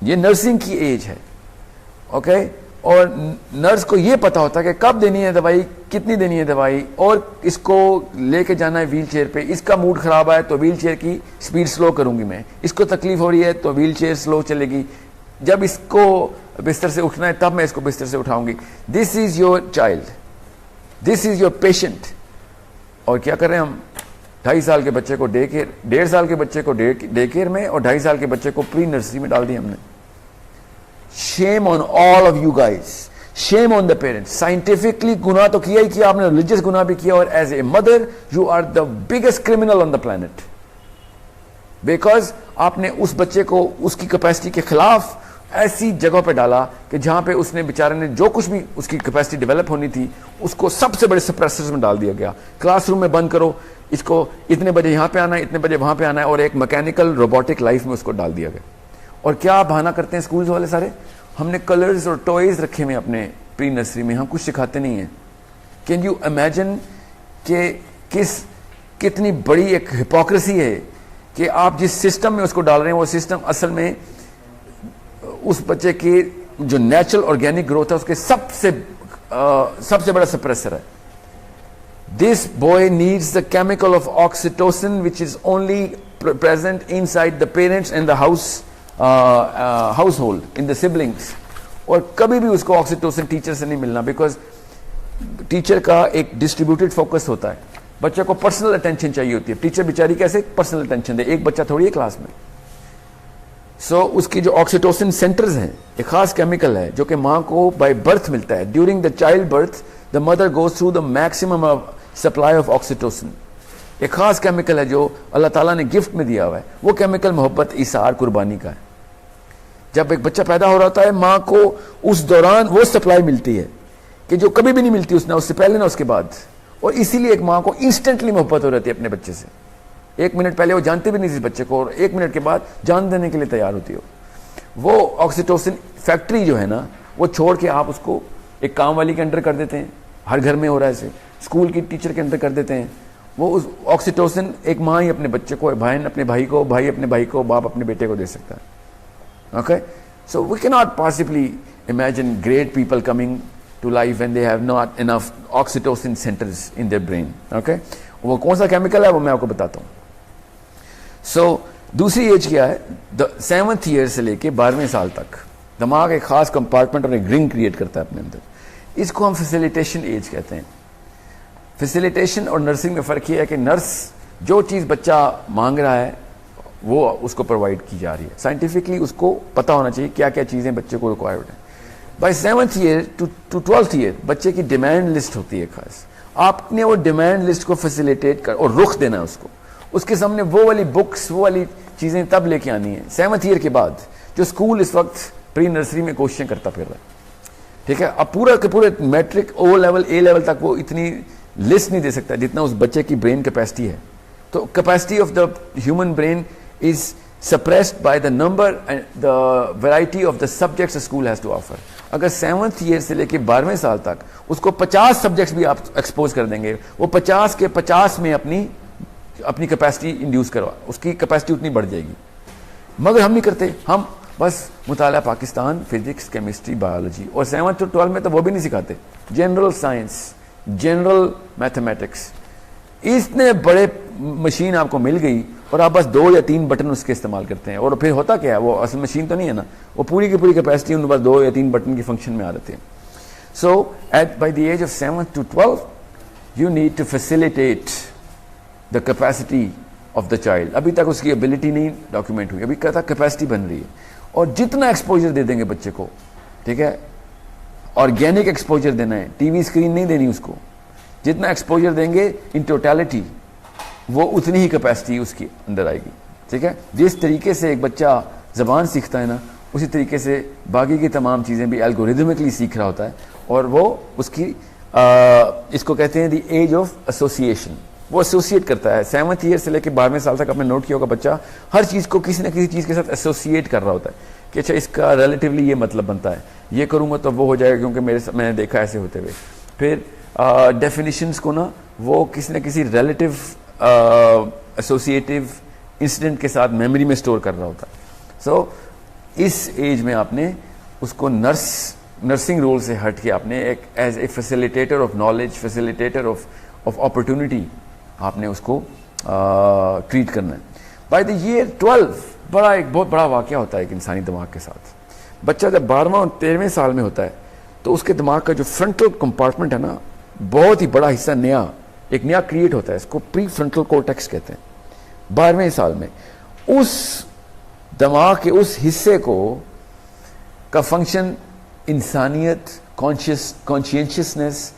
ये नर्सिंग की एज है, ओके। और नर्स को ये पता होता है कि कब देनी है दवाई, कितनी देनी है दवाई, और इसको लेके जाना है व्हील चेयर पे। इसका मूड खराब है तो व्हील चेयर की स्पीड स्लो करूंगी मैं, इसको तकलीफ हो रही है तो व्हील चेयर स्लो चलेगी, जब इसको बिस्तर से उठना है तब मैं इसको बिस्तर से उठाऊंगी। This is your child, this is your patient. और क्या करें हम? 2.5 साल के बच्चे को डे केयर, 1.5 साल के बच्चे को डे केयर में, और 2.5 साल के बच्चे को प्री नर्सरी में डाल दिया हमने। Shame on all of you guys, shame on the parents. Scientifically गुनाह तो किया ही किया आपने, रिलीजियस गुनाह भी किया, और as a mother you are the biggest criminal on the planet, because आपने उस बच्चे को उसकी कैपेसिटी के खिलाफ ऐसी जगह पे डाला कि जहां पे उसने बेचारे ने जो कुछ भी उसकी कैपेसिटी डेवलप होनी थी उसको सबसे बड़े सप्रेसर्स में डाल दिया गया। क्लासरूम में बंद करो, इसको इतने बजे यहां पे आना है, इतने बजे वहां पे आना है, और एक मैकेनिकल रोबोटिक लाइफ में उसको डाल दिया गया। और क्या बहाना करते हैं स्कूल्स वाले सारे? हमने कलर्स और टॉयज रखे हुए अपने प्री नर्सरी में, हम कुछ सिखाते नहीं है। कैन यू इमेजिन कि कितनी बड़ी एक हिपोक्रेसी है कि आप जिस सिस्टम में उसको डाल रहे हैं वो सिस्टम असल में उस बच्चे की जो नेचुरल ऑर्गेनिक ग्रोथ है उसके सबसे बड़ा सप्रेसर है। This boy needs the chemical of oxytocin which is only present inside the parents and the house house hold, in the siblings, और कभी भी उसको ऑक्सीटोसिन टीचर से नहीं मिलना, बिकॉज टीचर का एक डिस्ट्रीब्यूटेड फोकस होता है, बच्चे को पर्सनल अटेंशन चाहिए होती है। टीचर बेचारी कैसे पर्सनल अटेंशन दे, एक बच्चा थोड़ी है क्लास में। सो उसकी जो ऑक्सीटोसिन सेंटर्स हैं, एक खास केमिकल है जो कि माँ को बाय बर्थ मिलता है। During the child birth the mother goes through the maximum of supply of oxytocin. एक खास केमिकल है जो अल्लाह ताला ने गिफ्ट में दिया हुआ है। वो केमिकल मोहब्बत, इसार, कुर्बानी का है। जब एक बच्चा पैदा हो रहा होता है, माँ को उस दौरान वो सप्लाई मिलती है कि जो कभी भी नहीं मिलती उसने, उससे पहले ना उसके बाद। और इसीलिए एक माँ को इंस्टेंटली मोहब्बत हो रहती है अपने बच्चे से। 1 मिनट पहले वो जानती भी नहीं थी बच्चे को, और 1 मिनट के बाद जान देने के लिए तैयार होती हो। वो ऑक्सीटोसिन फैक्ट्री जो है ना, वो छोड़ के आप उसको एक काम वाली के अंडर कर देते हैं। हर घर में हो रहा है ऐसे, स्कूल की टीचर के अंडर कर देते हैं। वो उस ऑक्सीटोसिन एक माँ ही अपने बच्चे को, बहन अपने भाई को, भाई अपने भाई को, बाप अपने बेटे को दे सकता है। Okay, so we can not possibly imagine great people coming to life when they have not enough oxytocin centers in their brain. Okay, वो कौन सा केमिकल है वो मैं आपको बताता हूँ। So दूसरी एज क्या है, द 7th ईयर से लेके 12वें साल तक दिमाग एक खास कंपार्टमेंट और एक रिंग क्रिएट करता है अपने अंदर। इसको हम फैसिलिटेशन एज कहते हैं। फैसिलिटेशन और नर्सिंग में फर्क ये है कि नर्स जो चीज़ बच्चा मांग रहा है वो उसको प्रोवाइड की जा रही है। साइंटिफिकली उसको पता होना चाहिए क्या क्या चीज़ें बच्चे को रिक्वायर्ड है। Bye 7th year to 12th year बच्चे की डिमांड लिस्ट होती है खास। आपने वो डिमांड लिस्ट को फैसिलिटेट कर और रुख देना है उसको। उसके सामने वो वाली बुक्स, वो वाली चीज़ें तब लेके आनी है 7th ईयर के बाद, जो स्कूल इस वक्त प्री नर्सरी में कोशिशें करता फिर रहा है। ठीक है, अब पूरा के पूरे मैट्रिक, ओ लेवल, ए लेवल तक वो इतनी लिस्ट नहीं दे सकता जितना उस बच्चे की ब्रेन कैपेसिटी है। तो capacity of the human brain is suppressed by the number and the variety of the subjects a school has to offer. अगर 7th ईयर से लेके 12वें साल तक उसको 50 सब्जेक्ट्स भी आप एक्सपोज कर देंगे, वो 50 के 50 में अपनी कैपेसिटी इंड्यूस करवा, उसकी कैपेसिटी उतनी बढ़ जाएगी। मगर हम नहीं करते, हम बस मुताला पाकिस्तान, फिजिक्स, केमिस्ट्री, बायोलॉजी, और 7th to 12 में तो वो भी नहीं सिखाते। जनरल साइंस, जनरल मैथमेटिक्स, इतने बड़े मशीन आपको मिल गई और आप बस 2 या 3 बटन उसके इस्तेमाल करते हैं। और फिर होता क्या है, वो असल मशीन तो नहीं है ना, वो पूरी की पूरी कैपेसिटी उन बस 2 या 3 बटन की फंक्शन में आ जाती है। So at by the age of 7th to 12 you need to facilitate the capacity of the child. अभी तक उसकी एबिलिटी नहीं डॉक्यूमेंट हुई, अभी कहता कैपेसिटी बन रही है। और जितना एक्सपोजर दे देंगे बच्चे को, ठीक है, ऑर्गेनिक एक्सपोजर देना है, टीवी स्क्रीन नहीं देनी उसको। जितना एक्सपोजर देंगे इन टोटलिटी, वो उतनी ही कैपेसिटी उसकी अंदर आएगी। ठीक है, जिस तरीके से एक बच्चा जबान सीखता है ना, उसी तरीके से बाकी की तमाम चीज़ें भी एल्गोरिदमिकली सीख रहा होता है। और वो उसकी इसको कहते हैं द एज ऑफ एसोसिएशन। वो एसोसिएट करता है। 7th ईयर से लेकर 12वें साल तक आपने नोट किया होगा, बच्चा हर चीज़ को किसी न किसी चीज़ के साथ एसोसिएट कर रहा होता है कि अच्छा इसका रिलेटिवली ये मतलब बनता है, ये करूँगा तो वो हो जाएगा क्योंकि मैंने देखा ऐसे होते हुए। फिर डेफिनेशंस को ना वो किसी न किसी रिलेटिव एसोसिएटिव इंसिडेंट के साथ मेमोरी में स्टोर कर रहा होता है। सो इस एज में आपने उसको नर्सिंग रोल से हट के आपने एक as a facilitator of knowledge, facilitator of opportunity आपने उसको ट्रीट करना है। बाय द ईयर 12 एक बहुत बड़ा वाकया होता है एक इंसानी दिमाग के साथ। बच्चा जब 12वां और 13वें साल में होता है तो उसके दिमाग का जो फ्रंटल कंपार्टमेंट है ना, बहुत ही बड़ा हिस्सा एक नया क्रिएट होता है। इसको प्री फ्रंटल कोर्टेक्स कहते हैं। 12वें साल में उस दिमाग के उस हिस्से का फंक्शन इंसानियत, कॉन्शियसनेस,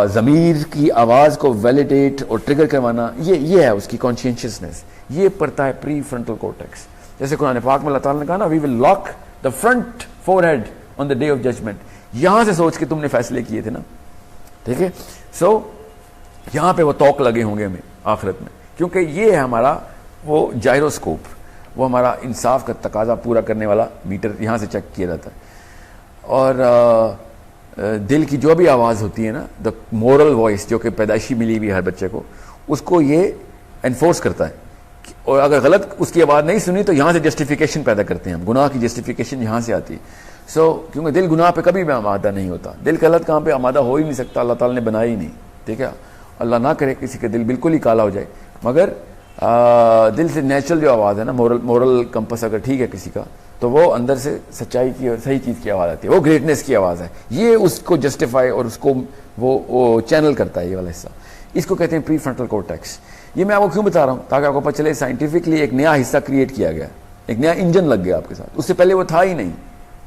ज़मीर की आवाज़ को वैलिडेट और ट्रिगर करवाना, ये है उसकी कॉन्शियसनेस। ये पड़ता है प्री फ्रंटल कोर्टेक्स। जैसे कुरान पाक में अल्लाह ताला ने कहा ना, we will lock the front forehead on the day of judgement. यहां से सोच के तुमने फैसले किए थे ना, ठीक है। सो यहां पे वो तौक लगे होंगे हमें आखिरत में, क्योंकि ये है हमारा वो जायरोस्कोप, वो हमारा इंसाफ का तकाजा पूरा करने वाला मीटर यहां से चेक किया जाता है। और दिल की जो भी आवाज़ होती है ना, द मोरल वॉइस, जो कि पैदाइशी मिली हुई हर बच्चे को, उसको ये एनफोर्स करता है। और अगर गलत उसकी आवाज़ नहीं सुनी तो यहाँ से जस्टिफिकेशन पैदा करते हैं हम, गुनाह की जस्टिफिकेशन यहाँ से आती है। क्योंकि दिल गुनाह पे कभी भी आमादा नहीं होता, दिल गलत काम पे आमादा हो ही नहीं सकता, अल्लाह ताला ने बनाया ही नहीं। ठीक है, अल्लाह ना करे किसी का दिल बिल्कुल ही काला हो जाए, मगर दिल से नेचुरल जो आवाज़ है ना, मोरल कंपस अगर ठीक है किसी का, तो वो अंदर से सच्चाई की और सही चीज़ की आवाज़ आती है, वो ग्रेटनेस की आवाज़ है। ये उसको जस्टिफाई और उसको वो चैनल करता है, ये वाला हिस्सा। इसको कहते हैं प्री फ्रंटल कॉर्टेक्स। ये मैं आपको क्यों बता रहा हूँ, ताकि आपको पता चले साइंटिफिकली एक नया हिस्सा क्रिएट किया गया, एक नया इंजन लग गया आपके साथ। उससे पहले वो था ही नहीं।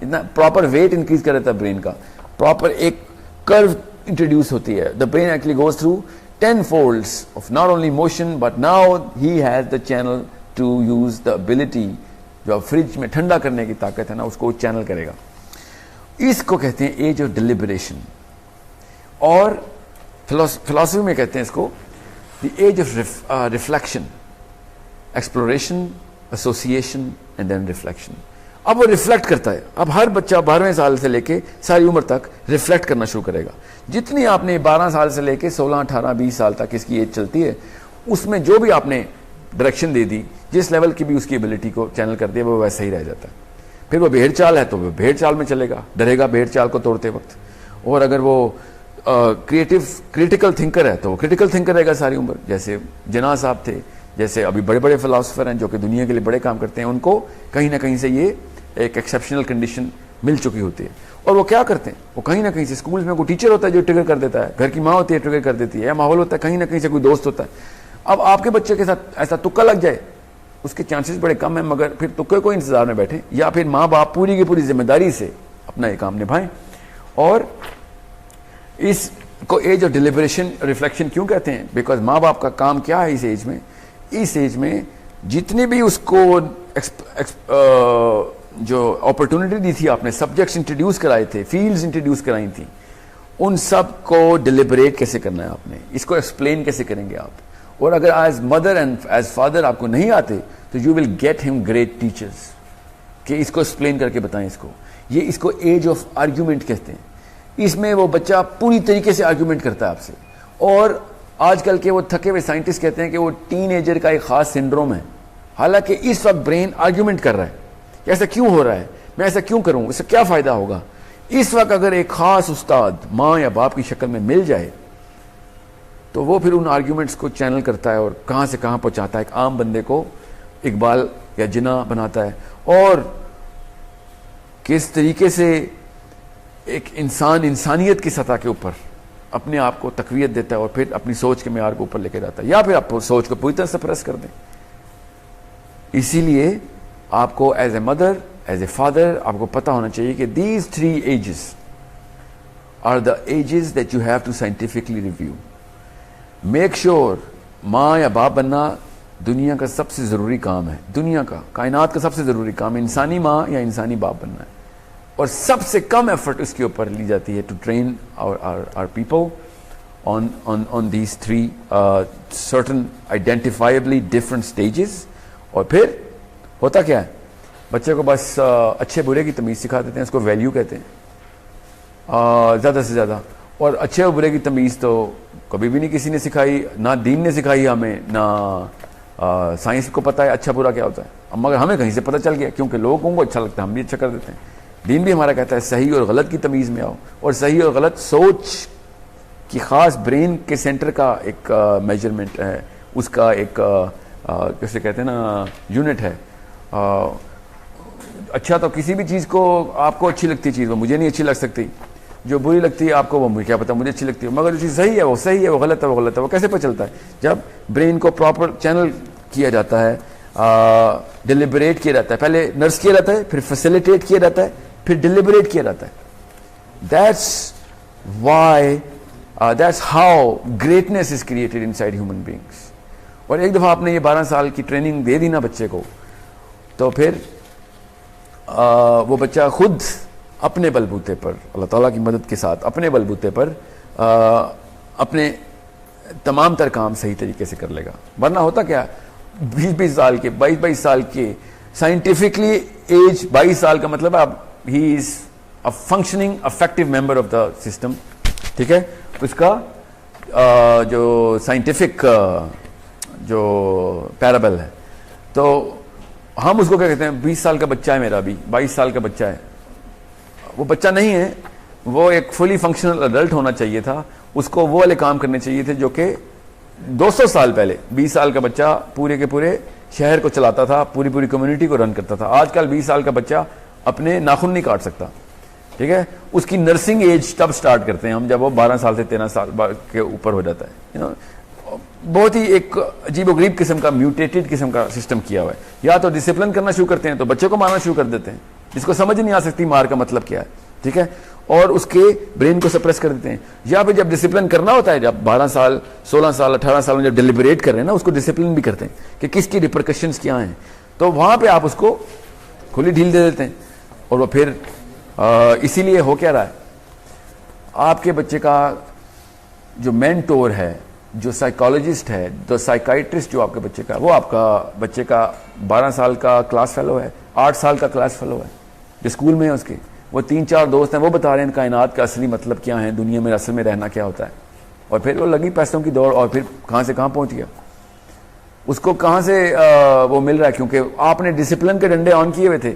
इतना प्रॉपर वेट इंक्रीज कर रहता है ब्रेन का, प्रॉपर एक कर्व इंट्रोड्यूस होती है। The brain actually goes through 10 folds of not only motion, but now he has the channel to use the ability, जो फ्रिज में ठंडा करने की ताकत है ना, उसको चैनल करेगा। इसको कहते हैं एज ऑफ डिलिबरेशन, और फिलॉसफी में कहते हैं इसको the age of reflection, exploration, association and then reflection. अब वो रिफ्लेक्ट करता है। अब हर बच्चा 12वें साल से लेके सारी उम्र तक रिफ्लेक्ट करना शुरू करेगा। जितनी आपने 12 साल से लेके 16, 18, 20 साल तक इसकी एज चलती है, उसमें जो भी आपने डायरेक्शन दे दी, जिस लेवल की भी उसकी एबिलिटी को चैनल कर दिया, वो वैसा ही रह जाता है। फिर वो भेड़ चाल है तो वो भेड़ चाल में चलेगा, डरेगा भेड़ चाल को तोड़ते वक्त। और अगर वो क्रिटिकल थिंकर है तो वो क्रिटिकल थिंकर रहेगा सारी उम्र। जैसे जिन्ना साहब थे, जैसे अभी बड़े बड़े फिलोसोफर हैं जो कि दुनिया के लिए बड़े काम करते हैं, उनको कहीं ना कहीं से ये एक एक्सेप्शनल कंडीशन मिल चुकी होती है। और वो क्या करते हैं, वो कहीं ना कहीं से स्कूल में कोई टीचर होता है जो ट्रिगर कर देता है, घर की माँ होती है ट्रिगर कर देती है, या माहौल होता है, कहीं ना कहीं से कोई दोस्त होता है। अब आपके बच्चे के साथ ऐसा तुक्का लग जाए, उसके चांसेस बड़े कम है, मगर फिर तुक्के को इंतजार में बैठे, या फिर माँ बाप पूरी की पूरी जिम्मेदारी से अपना ये काम निभाएं। और इसको एज ऑफ डिलिबरेशन रिफ्लेक्शन क्यों कहते हैं? बिकॉज माँ बाप का काम क्या है इस एज में जितनी भी उसको जो अपॉर्चुनिटी दी थी, आपने सब्जेक्ट्स इंट्रोड्यूस कराए थे, फील्ड्स इंट्रोड्यूस कराई थी, उन सब को डिलिबरेट कैसे करना है आपने, इसको एक्सप्लेन कैसे करेंगे आप। और अगर as mother and as father आपको नहीं आते तो you will get him great teachers कि इसको एक्सप्लेन करके बताएं इसको। ये इसको एज ऑफ आर्ग्यूमेंट कहते हैं। इसमें वो बच्चा पूरी तरीके से आर्ग्यूमेंट करता है आपसे। और आजकल के वो थके हुए साइंटिस्ट कहते हैं कि वो टीनेजर का एक खास सिंड्रोम है। हालांकि इस वक्त ब्रेन आर्ग्यूमेंट कर रहा है, ऐसा क्यों हो रहा है, मैं ऐसा क्यों करूं, इससे क्या फायदा होगा। इस वक्त अगर एक खास उस्ताद माँ या बाप की शक्ल में मिल जाए तो वो फिर उन आर्ग्यूमेंट्स को चैनल करता है और कहां से कहां पहुंचाता है, एक आम बंदे को इकबाल या जिन्ना बनाता है। और किस तरीके से एक इंसान इंसानियत की सतह के ऊपर अपने आप को तकवीयत देता है और फिर अपनी सोच के मेयार को ऊपर लेके जाता है, या फिर आप सोच को पूरी तरह से प्रेस कर दें। इसीलिए आपको as a mother, as a father, आपको पता होना चाहिए कि these 3 ages are the ages that you have to scientifically review. Make sure माँ या बाप बनना दुनिया का सबसे जरूरी काम है, दुनिया का, कायनात का सबसे जरूरी काम है, इंसानी माँ या इंसानी बाप बनना है। और सबसे कम एफर्ट इसके ऊपर ली जाती है to train our people on these 3 certain identifiably different stages. और फिर होता क्या है, बच्चे को बस अच्छे बुरे की तमीज़ सिखा देते हैं, उसको वैल्यू कहते हैं ज़्यादा से ज़्यादा। और अच्छे और बुरे की तमीज़ तो कभी भी नहीं किसी ने सिखाई, ना दीन ने सिखाई हमें, ना साइंस को पता है अच्छा बुरा क्या होता है, मगर हमें कहीं से पता चल गया, क्योंकि लोगों को अच्छा लगता है, हम भी अच्छा कर देते हैं। दीन भी हमारा कहता है सही और गलत की तमीज़ में आओ, और सही और गलत सोच की ख़ास ब्रेन के सेंटर का एक मेजरमेंट है, उसका एक कैसे कहते हैं ना यूनिट है। अच्छा तो किसी भी चीज़ को आपको अच्छी लगती चीज़ वो मुझे नहीं अच्छी लग सकती, जो बुरी लगती है आपको वो मुझे क्या पता मुझे अच्छी लगती है, मगर जो चीज़ सही है वो सही है, वो गलत है वो गलत है। वो कैसे पता चलता है? जब ब्रेन को प्रॉपर चैनल किया जाता है, डिलिबरेट किया जाता है, पहले नर्स किया जाता है, फिर फैसिलिटेट किया जाता है, फिर डिलिबरेट किया जाता है। That's why that's how greatness is created inside human beings. और एक दफ़ा आपने ये 12 साल की ट्रेनिंग दे दी ना बच्चे को, तो फिर वो बच्चा खुद अपने बलबूते पर, अल्लाह ताला की मदद के साथ अपने बलबूते पर अपने तमाम तर काम सही तरीके से कर लेगा। वरना होता क्या, 20-20 साल के, 22-22 साल के, साइंटिफिकली एज 22 साल का मतलब अब he is a functioning affective member of the system. ठीक है, उसका जो साइंटिफिक जो पैराबल है, तो हम उसको क्या कहते हैं, 20 साल का बच्चा है मेरा, अभी 22 साल का बच्चा है। वो बच्चा नहीं है, वो एक फुली फंक्शनल अडल्ट होना चाहिए था, उसको वो वाले काम करने चाहिए थे जो कि 200 साल पहले 20 साल का बच्चा पूरे के पूरे शहर को चलाता था, पूरी पूरी कम्युनिटी को रन करता था। आजकल 20 साल का बच्चा अपने नाखून नहीं काट सकता, ठीक है। उसकी नर्सिंग एज तब स्टार्ट करते हैं हम जब वो 12 साल से 13 साल के ऊपर हो जाता है। बहुत ही एक अजीबोगरीब किस्म का, म्यूटेटेड किस्म का सिस्टम किया हुआ है। या तो डिसिप्लिन करना शुरू करते हैं तो बच्चे को मारना शुरू कर देते हैं, जिसको समझ नहीं आ सकती मार का मतलब क्या है, ठीक है, और उसके ब्रेन को सप्रेस कर देते हैं। या फिर जब डिसिप्लिन करना होता है, जब 12 साल 16 साल 18 साल में जब डिलिबरेट कर रहे हैं ना, उसको डिसिप्लिन भी करते हैं कि किसकी रिपरकशंस क्या हैं, तो वहां पे आप उसको खुली ढील दे देते हैं। और वो फिर इसीलिए हो क्या रहा है, आपके बच्चे का जो मेंटोर है, जो साइकोलॉजिस्ट है, जो साइकाइट्रिस्ट जो आपके बच्चे का, वो आपका बच्चे का 12 साल का क्लास फेलो है, 8 साल का क्लास फेलो है जो स्कूल में है उसके। वो 3-4 दोस्त हैं, वो बता रहे हैं कायनात का असली मतलब क्या है, दुनिया में असल में रहना क्या होता है। और फिर वो लगी पैसों की दौड़, और फिर कहाँ से कहाँ पहुंच गया, उसको कहाँ से वो मिल रहा है, क्योंकि आपने डिसिप्लिन के डंडे ऑन किए हुए थे।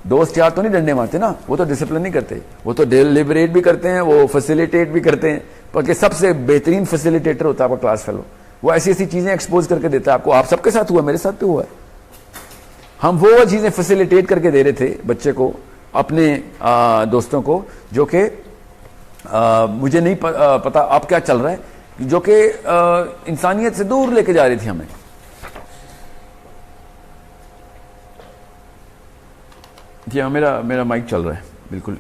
दोस्त यार तो नहीं डंडे मारते ना, वो तो डिसिप्लिन नहीं करते, वो तो डिलिबरेट भी करते हैं, वो फैसिलिटेट भी करते हैं। क्योंकि सबसे बेहतरीन फैसिलिटेटर होता है आपका क्लास फेलो, वो ऐसी ऐसी चीजें एक्सपोज करके देता है आपको। आप सबके साथ हुआ, मेरे साथ भी हुआ है। हम वो चीजें फैसिलिटेट करके दे रहे थे बच्चे को, अपने दोस्तों को, जो कि मुझे नहीं पता अब क्या चल रहा है, जो कि इंसानियत से दूर लेके जा रही थी हमें। जी हाँ, मेरा माइक चल रहा है, बिल्कुल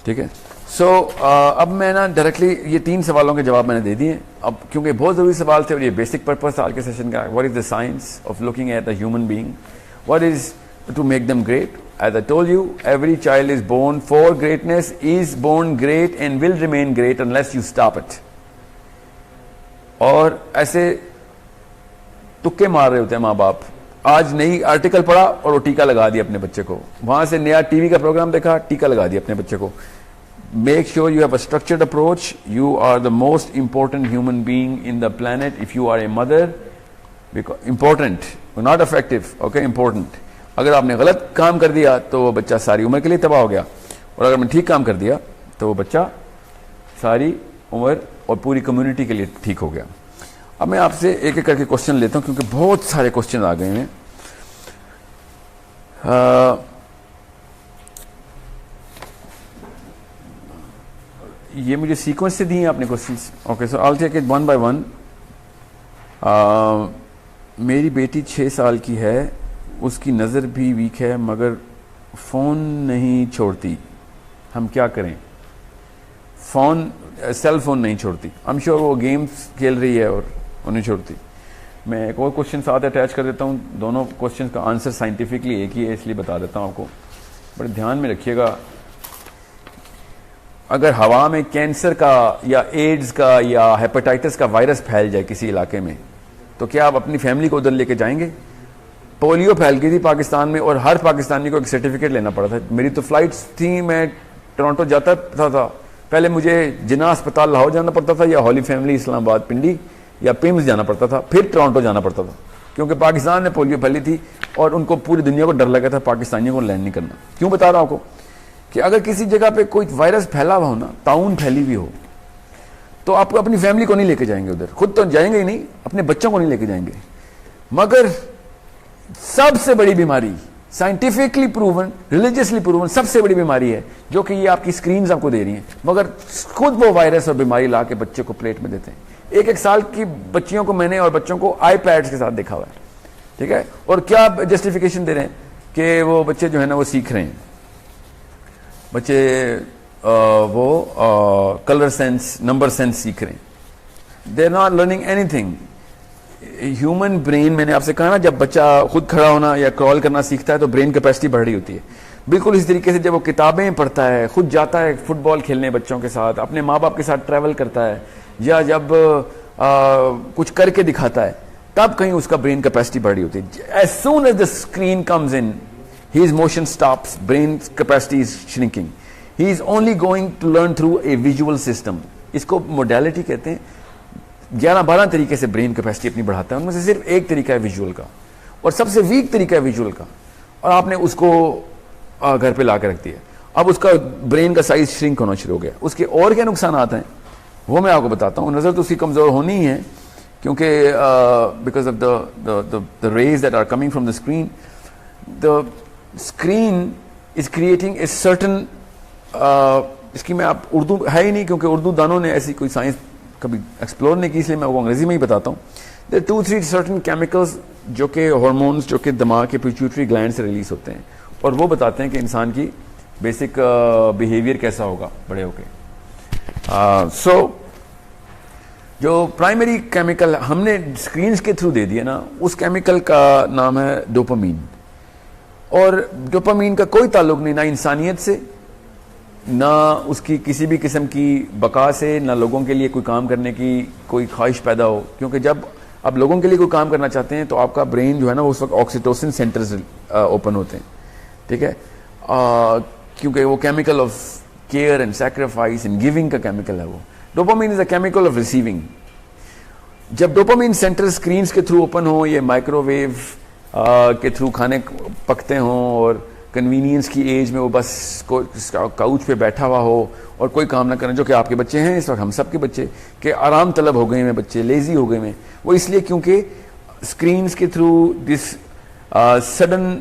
ठीक है। सो अब मैं ना डायरेक्टली ये 3 सवालों के जवाब मैंने दे दिए, अब क्योंकि बहुत ज़रूरी सवाल थे और ये बेसिक पर्पस आज के सेशन का। What is the science of looking at the human being, what is to make them great. As I told you, every child is born for greatness, is born great and will remain great unless you stop it. और ऐसे तुक्के मार रहे होते हैं माँ बाप। आज नई आर्टिकल पढ़ा और वो टीका लगा दिया अपने बच्चे को, वहां से नया टीवी का प्रोग्राम देखा, टीका लगा दिया अपने बच्चे को। Make sure you have a structured approach. You are the most important human being in the planet if you are a mother. Because important, not effective, okay, important. अगर आपने गलत काम कर दिया तो वो बच्चा सारी उम्र के लिए तबाह हो गया, और अगर मैं ठीक काम कर दिया तो वो बच्चा सारी उम्र और पूरी कम्युनिटी के लिए ठीक हो गया। अब मैं आपसे एक एक करके क्वेश्चन लेता हूं, क्योंकि बहुत सारे क्वेश्चन आ गए हैं। ये मुझे सीक्वेंस से दिए आपने questions, okay, so I will take it one by one. मेरी बेटी 6 साल की है, उसकी नज़र भी वीक है, मगर फ़ोन नहीं छोड़ती, हम क्या करें। सेल फोन नहीं छोड़ती, आई एम श्योर वो गेम्स खेल रही है और वो नहीं छोड़ती। मैं एक और क्वेश्चन साथ अटैच कर देता हूँ, दोनों क्वेश्चन का आंसर साइंटिफिकली एक ही है, इसलिए बता देता हूँ आपको, बड़े ध्यान में रखिएगा। अगर हवा में कैंसर का या एड्स का या हेपेटाइटिस का वायरस फैल जाए किसी इलाके में, तो क्या आप अपनी फैमिली को उधर लेके जाएंगे। पोलियो फैल गई थी पाकिस्तान में और हर पाकिस्तानी को एक सर्टिफिकेट लेना पड़ा था। मेरी तो फ्लाइट्स थी, मैं टोरंटो जाता था, पहले मुझे जिना अस्पताल लाहौर जाना पड़ता था, या हॉली फैमिली इस्लामाबाद पिंडी या पिम्स जाना पड़ता था, फिर टोरंटो जाना पड़ता था, क्योंकि पाकिस्तान में पोलियो फैली थी और उनको पूरी दुनिया को डर लगा था पाकिस्तानियों को लैंड नहीं करना। क्यों बता रहा हूं आपको कि अगर किसी जगह पे कोई वायरस फैला हुआ हो ना, ताउन फैली हुई हो, तो आप अपनी फैमिली को नहीं लेके जाएंगे उधर, खुद तो जाएंगे ही नहीं, अपने बच्चों को नहीं लेके जाएंगे। मगर सबसे बड़ी बीमारी, साइंटिफिकली प्रूवन, रिलीजियसली प्रूवन, सबसे बड़ी बीमारी है जो कि ये आपकी स्क्रीन्स आपको दे रही हैं, मगर खुद वो वायरस और बीमारी ला के बच्चे को प्लेट में देते हैं। एक साल की बच्चियों को मैंने और बच्चों को आईपैड्स के साथ देखा हुआ है, ठीक है, और क्या जस्टिफिकेशन दे रहे हैं कि वो बच्चे जो है ना वो सीख रहे हैं, बच्चे वो कलर सेंस, नंबर सेंस सीख रहे हैं, they are not learning anything. Human brain, मैंने आपसे कहा ना, जब बच्चा खुद खड़ा होना या क्रॉल करना सीखता है तो ब्रेन कैपेसिटी बढ़ रही होती है। बिल्कुल इस तरीके से जब वो किताबें पढ़ता है, खुद जाता है फुटबॉल खेलने बच्चों के साथ, अपने माँ बाप के साथ ट्रैवल करता है, या जब कुछ करके दिखाता है, तब कहीं उसका ब्रेन कैपेसिटी बढ़ रही होती है। As soon as the screen comes in, his motion stops, brain capacity is shrinking. He is only going to learn through a visual system. इसको मोडालिटी कहते हैं। 11-12 तरीके से ब्रेन कैपेसिटी अपनी बढ़ाता है, उनमें से सिर्फ एक तरीका है विजुअल का, और सबसे वीक तरीका है विजुअल का, और आपने उसको घर पे ला के रख दिया। अब उसका ब्रेन का साइज श्रिंक होना शुरू हो गया। उसके और क्या नुकसान आते हैं वो मैं आपको बताता हूँ। नजर तो उसकी कमजोर होनी ही है, क्योंकि because of the rays that are coming from the screen is creating a certain, इसकी मैं आप उर्दू है ही नहीं क्योंकि उर्दू दानों ने ऐसी कोई साइंस कभी एक्सप्लोर नहीं की, इसलिए मैं वो अंग्रेजी में ही बताता हूँ। देयर 2-3 सर्टन केमिकल्स जो कि हार्मोन्स जो कि दिमाग के पिट्यूटरी ग्लैंड से रिलीज होते हैं और वो बताते हैं कि इंसान की बेसिक बिहेवियर कैसा होगा बड़े होके। सो जो प्राइमरी केमिकल हमने स्क्रीन्स के थ्रू दे दिया ना, उस केमिकल का नाम है डोपामीन। और डोपामीन का कोई ताल्लुक नहीं ना इंसानियत से, ना उसकी किसी भी किस्म की बका से, ना लोगों के लिए कोई काम करने की कोई ख्वाहिश पैदा हो। क्योंकि जब आप लोगों के लिए कोई काम करना चाहते हैं तो आपका ब्रेन जो है ना उस वक्त ऑक्सीटोसिन सेंटर्स ओपन होते हैं, ठीक है, क्योंकि वो chemical of care and sacrifice and giving का केमिकल है वो। Dopamine is a chemical of receiving. जब डोपामीन सेंटर स्क्रीन्स के थ्रू ओपन हो, ये माइक्रोवेव के थ्रू खाने पकते हों और कन्वीनियंस की एज में वो बस काउच पे बैठा हुआ हो और कोई काम ना करें, जो कि आपके बच्चे हैं इस वक्त, हम सब के बच्चे के आराम तलब हो गए हैं, बच्चे लेजी हो गए हैं। वो इसलिए क्योंकि स्क्रीन्स के थ्रू दिस सडन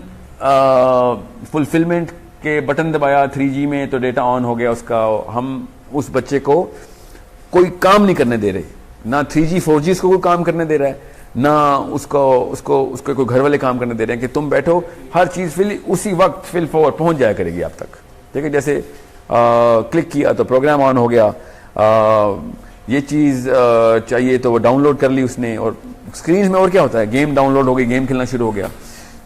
फुलफिलमेंट के बटन दबाया 3G में तो डेटा ऑन हो गया उसका, हम उस बच्चे को कोई काम नहीं करने दे रहे, ना 3G 4G उसको कोई काम करने दे रहा है, ना उसको कोई घर वाले काम करने दे रहे हैं कि तुम बैठो, हर चीज फिल उसी वक्त फिल फॉरवर्ड पहुंच जाया करेगी आप तक, ठीक है। जैसे क्लिक किया तो प्रोग्राम ऑन हो गया, ये चीज चाहिए तो वो डाउनलोड कर ली उसने। और स्क्रीन में और क्या होता है, गेम डाउनलोड हो गई, गेम खेलना शुरू हो गया,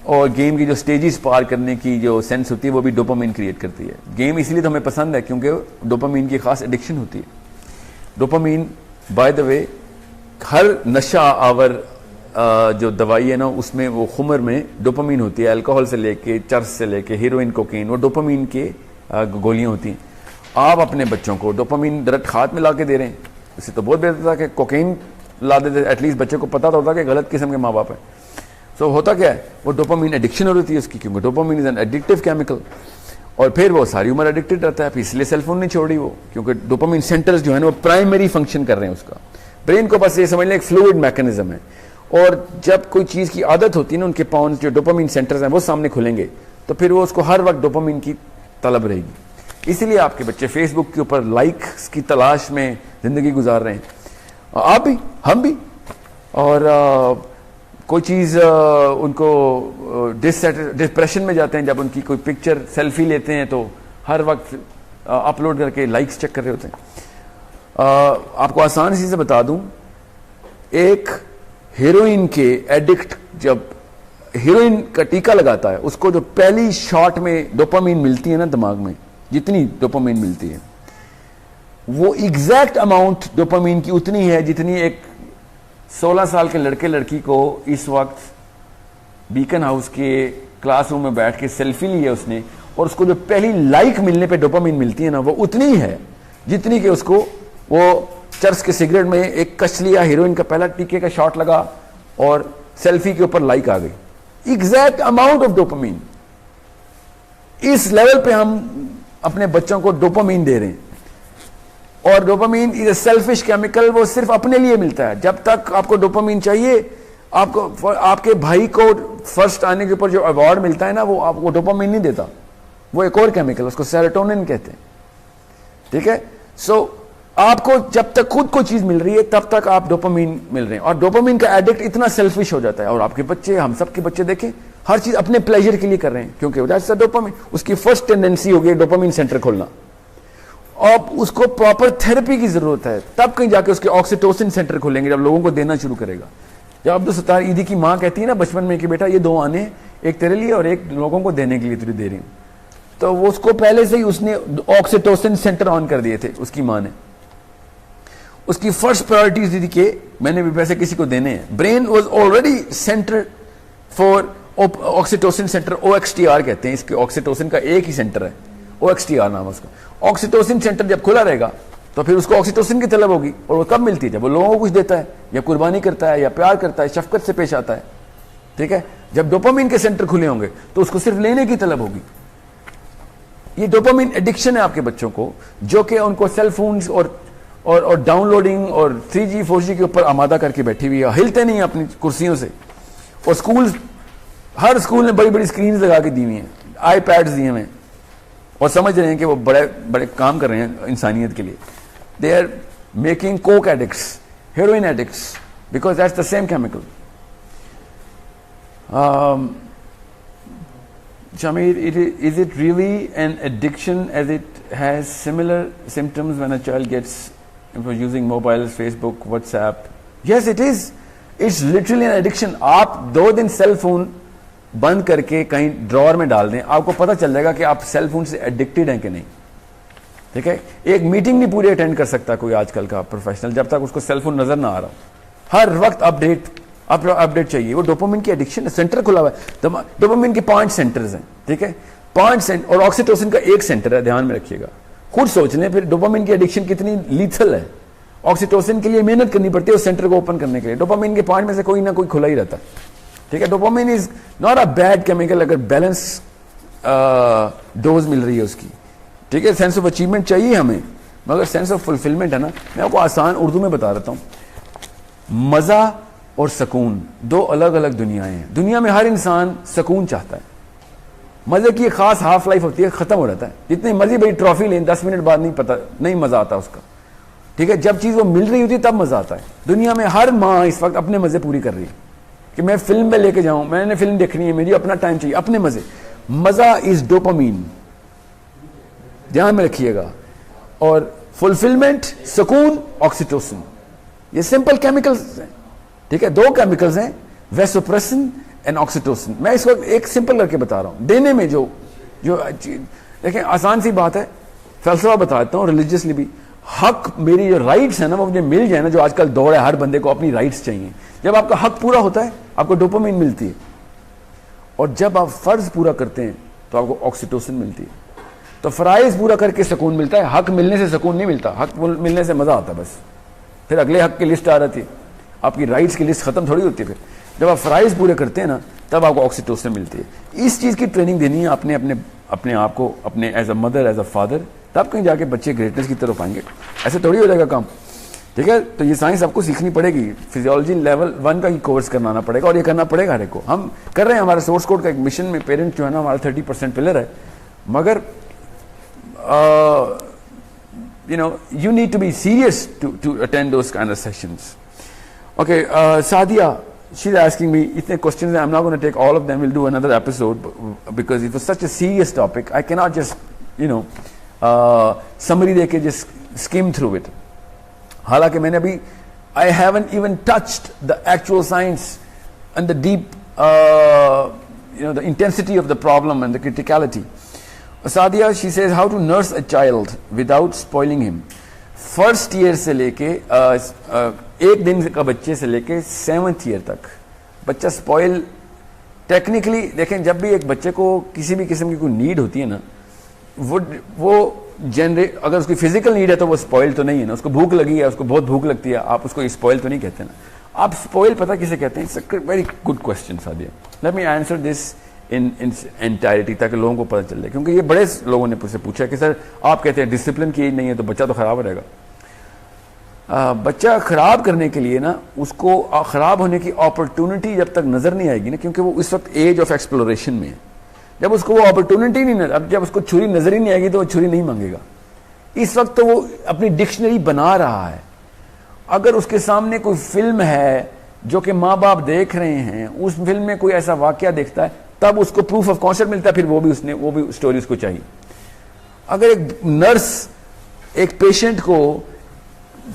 और गेम की जो स्टेजेस पार करने की जो सेंस होती है वो भी डोपामीन क्रिएट करती है। गेम इसलिए तो हमें पसंद है क्योंकि डोपामीन की खास एडिक्शन होती है। डोपामीन बाय द वे हर नशा आवर जो दवाई है ना उसमें वो खुमर में डोपामीन होती है, अल्कोहल से लेके चर्स से लेके हीरोइन कोकीन, वो डोपामीन के गोलियां होती हैं। आप अपने बच्चों को डोपामीन डायरेक्ट हाथ में ला के दे रहे हैं, इससे तो बहुत बेहतर था कि कोकीन ला देते, एटलीस्ट बच्चे को पता तो होता कि गलत किस्म के माँ बाप है। सो होता क्या है, वो डोपामीन एडिक्शन हो रही है उसकी, क्योंकि dopamine is an addictive chemical, और फिर वो सारी उम्र एडिक्टेड रहता है। इसलिए सेलफोन नहीं छोड़ी वो, क्योंकि डोपामीन सेंटर्स जो है ना वो प्राइमरी फंक्शन कर रहे हैं उसका। ब्रेन को बस ये समझ लें एक फ्लूइड मैकेनिज्म है, और जब कोई चीज की आदत होती है ना, उनके पाउंड जो डोपामीन सेंटर्स हैं वो सामने खुलेंगे, तो फिर वो उसको हर वक्त डोपामीन की तलब रहेगी। इसलिए आपके बच्चे फेसबुक के ऊपर लाइक्स की तलाश में जिंदगी गुजार रहे हैं, आप भी, हम भी। और कोई चीज उनको डिप्रेशन में जाते हैं जब उनकी कोई पिक्चर सेल्फी लेते हैं तो हर वक्त अपलोड करके लाइक्स चेक कर रहे होते हैं। आपको आसान सी से बता दूं, एक हीरोइन के एडिक्ट जब हीरोइन का टीका लगाता है, उसको जो पहली शॉट में डोपामीन मिलती है ना दिमाग में, जितनी डोपामीन मिलती है वो एग्जैक्ट अमाउंट डोपामीन की उतनी है जितनी एक 16 साल के लड़के लड़की को इस वक्त बीकन हाउस के क्लासरूम में बैठ के सेल्फी ली है उसने, और उसको जो पहली लाइक मिलने पे डोपामीन मिलती है ना, वो उतनी है जितनी कि उसको वो चर्च के सिगरेट में एक कच लिया, हीरोइन का पहला टीके का शॉट लगा और सेल्फी के ऊपर लाइक आ गई। Exact amount of dopamine. इस लेवल पे हम अपने बच्चों को डोपामीन दे रहे हैं, और dopamine is a selfish chemical, वो सिर्फ अपने लिए मिलता है। जब तक आपको डोपामीन चाहिए, आपको आपके भाई को फर्स्ट आने के ऊपर जो अवार्ड मिलता है ना, वो आपको डोपामीन नहीं देता, वो एक और केमिकल, उसको सेरोटोनिन कहते हैं, ठीक है। सो आपको जब तक खुद को चीज मिल रही है तब तक आप डोपामीन मिल रहे हैं, और डोपामीन का एडिक्ट इतना सेल्फिश हो जाता है। और आपके बच्चे, हम सब के बच्चे देखें, हर चीज अपने प्लेजर के लिए कर रहे हैं, क्योंकि दैट्स द डोपामीन। उसकी फर्स्ट टेंडेंसी हो गई डोपामीन सेंटर खोलना। अब उसको प्रॉपर थेरेपी की जरूरत है, तब कहीं जाके उसके ऑक्सीटोसिन सेंटर खुलेंगे, जब लोगों को देना शुरू करेगा। जब अब्दुल सत्तार ईदी की माँ कहती है ना बचपन में कि बेटा ये 2 आने, एक तेरे लिए और एक लोगों को देने के लिए तुझे दे रही हूं, तो वो उसको पहले से ही उसने ऑक्सीटोसिन सेंटर ऑन कर दिए थे उसकी माँ ने। उसकी फर्स्ट प्रायोरिटीज थी कि मैंने भी पैसे किसी को देने हैं। Brain was already centre for oxytocin centre, OXTR कहते हैं इसके, ऑक्सीटोसिन का एक ही सेंटर है, OXTR नाम है उसका। ऑक्सीटोसिन सेंटर जब खुला रहेगा तो फिर उसको ऑक्सीटोसिन की तलब होगी, और वो कब मिलती है, जब वो लोगों को कुछ देता है, या कुर्बानी करता है, या प्यार करता है, शफकत से पेश आता है, ठीक है। जब डोपामीन के सेंटर खुले होंगे तो उसको सिर्फ लेने की तलब होगी। ये डोपामीन एडिक्शन है आपके बच्चों को, जो कि उनको सेल फोन्स और और डाउनलोडिंग और 3G 4G के ऊपर आमादा करके बैठी हुई है, हिलते नहीं अपनी कुर्सियों से। और स्कूल, हर स्कूल ने बड़ी बड़ी स्क्रीन लगा के दी हुई हैं, iPads दिए हुए हैं, और समझ रहे हैं कि वो बड़े बड़े काम कर रहे हैं इंसानियत के लिए। They are making coke addicts, heroin addicts, because that's the same chemical. Shamir, is it really an addiction as it has similar symptoms when a child gets using mobiles, Facebook, WhatsApp? Yes, it is. It's literally an addiction. आप 2 दिन cell phone बंद करके कहीं drawer में डाल दें, आपको पता चल जाएगा कि आप सेल फोन से एडिक्टेड हैं कि नहीं। ठीक है, एक मीटिंग नहीं पूरी अटेंड कर सकता कोई आजकल का प्रोफेशनल जब तक उसको सेल फोन नजर ना आ रहा हो। हर वक्त अपडेट चाहिए। वो डोपामिन की एडिक्शन है, सेंटर खुला हुआ है। डोपामिन के 5 सेंटर्स हैं, ठीक है, 5 सेंटर, और ऑक्सीटोसिन का 1 सेंटर है, ध्यान में रखिएगा। खुद सोच लें फिर डोपामिन की एडिक्शन कितनी लीथल है। ऑक्सीटोसिन के लिए मेहनत करनी पड़ती है उस सेंटर को ओपन करने के लिए। डोपामिन के 5 में से कोई ना कोई खुला ही रहता है। ठीक है, dopamine is not a bad chemical अगर बैलेंस डोज मिल रही है उसकी। ठीक है, सेंस ऑफ अचीवमेंट चाहिए हमें, मगर सेंस ऑफ फुलफिलमेंट है ना। मैं आपको आसान उर्दू में बता देता हूं। मजा और सुकून 2 अलग अलग दुनियाएं हैं। दुनिया में हर इंसान सुकून चाहता है। मजे की एक खास हाफ लाइफ होती है, खत्म हो जाता है। जितनी मर्जी बड़ी ट्रॉफी लें, 10 मिनट बाद नहीं मजा आता उसका। ठीक है, जब चीज वो मिल रही होती है तब मजा आता है। दुनिया में हर माँ इस वक्त अपने मजे पूरी कर रही है कि मैं फिल्म में लेके जाऊं, मैंने फिल्म देखनी है, मुझे अपना टाइम चाहिए, अपने मजे। मजा इज डोपामीन, ध्यान में रखिएगा। और फुलफिलमेंट, सुकून, ऑक्सीटोसिन, ये सिंपल केमिकल्स हैं। ठीक है, 2 केमिकल्स हैं, वेसोप्रेसिन एंड ऑक्सीटोसिन। मैं इस वक्त एक सिंपल करके बता रहा हूं। देने में जो देखें आसान सी बात है, फलसफा बता देता हूं रिलीजियसली भी। हक, मेरी जो राइट्स है ना वो मुझे मिल जाए ना, जो आजकल दौड़ है, हर बंदे को अपनी राइट्स चाहिए। जब आपका हक पूरा होता है आपको डोपामिन मिलती है, और जब आप फर्ज पूरा करते हैं तो आपको ऑक्सीटोसिन मिलती है। तो फराइज पूरा करके सुकून मिलता है, हक मिलने से सुकून नहीं मिलता। हक मिलने से मजा आता है बस, फिर अगले हक की लिस्ट आ रहती है, आपकी राइट्स की लिस्ट खत्म थोड़ी होती है। फिर जब आप फराइज पूरे करते हैं ना तब आपको ऑक्सीटोसिन मिलती है। इस चीज की ट्रेनिंग देनी है आपने अपने आप को, अपने as a mother, as a father, तब कहीं जाके बच्चे ग्रेटनेस की तरफ आएंगे। ऐसे थोड़ी हो जाएगा काम। ठीक है, तो ये साइंस आपको सीखनी पड़ेगी। फिजियोलॉजी लेवल 1 का ही कोर्स करवाना पड़ेगा, और ये करना पड़ेगा हर एक को। हम कर रहे हैं, हमारे सोर्स कोड का एक मिशन में पेरेंट जो है ना हमारा 30% पिलर है, मगर you need to be serious to attend those kind of sessions. Okay, Sadia, she's asking me itne questions. I'm not going to take all of them. We'll do another episode because it was such a serious topic. I cannot just summary deke just skim through it. हालांकि मैंने अभी I haven't even touched the actual science and the deep the intensity of the problem and the criticality. Sadia, she says how to nurse a child without spoiling him. First year से लेके 1 दिन का बच्चे से लेके 7th year तक बच्चा spoil technically. देखें, जब भी एक बच्चे को किसी भी किस्म की कोई नीड होती है ना, वो जनरेट, अगर उसकी फिजिकल नीड है तो वो स्पॉइल तो नहीं है ना। उसको भूख लगी है, उसको बहुत भूख लगती है, आप उसको स्पॉइल तो नहीं कहते ना। आप स्पॉइल पता किसे कहते हैं? It's a very good question Sadia. Let me answer this in entirety, ताकि लोगों को पता चल जाए। क्योंकि ये बड़े लोगों ने मुझसे पूछा कि सर आप कहते हैं डिसिप्लिन की एज नहीं है तो बच्चा तो खराब रहेगा। बच्चा खराब करने के लिए ना, उसको खराब होने की अपॉर्चुनिटी जब तक नजर नहीं आएगी ना, क्योंकि वो इस वक्त एज ऑफ एक्सप्लोरेशन में है। जब उसको वो अपॉर्चुनिटी नहीं, अब जब उसको छुरी नजर ही नहीं आएगी तो वो छुरी नहीं मांगेगा। इस वक्त तो वो अपनी डिक्शनरी बना रहा है। अगर उसके सामने कोई फिल्म है जो कि माँ बाप देख रहे हैं, उस फिल्म में कोई ऐसा वाकया देखता है, तब उसको प्रूफ ऑफ कॉन्सेप्ट मिलता है, फिर वो भी स्टोरी उसको चाहिए। अगर एक नर्स एक पेशेंट को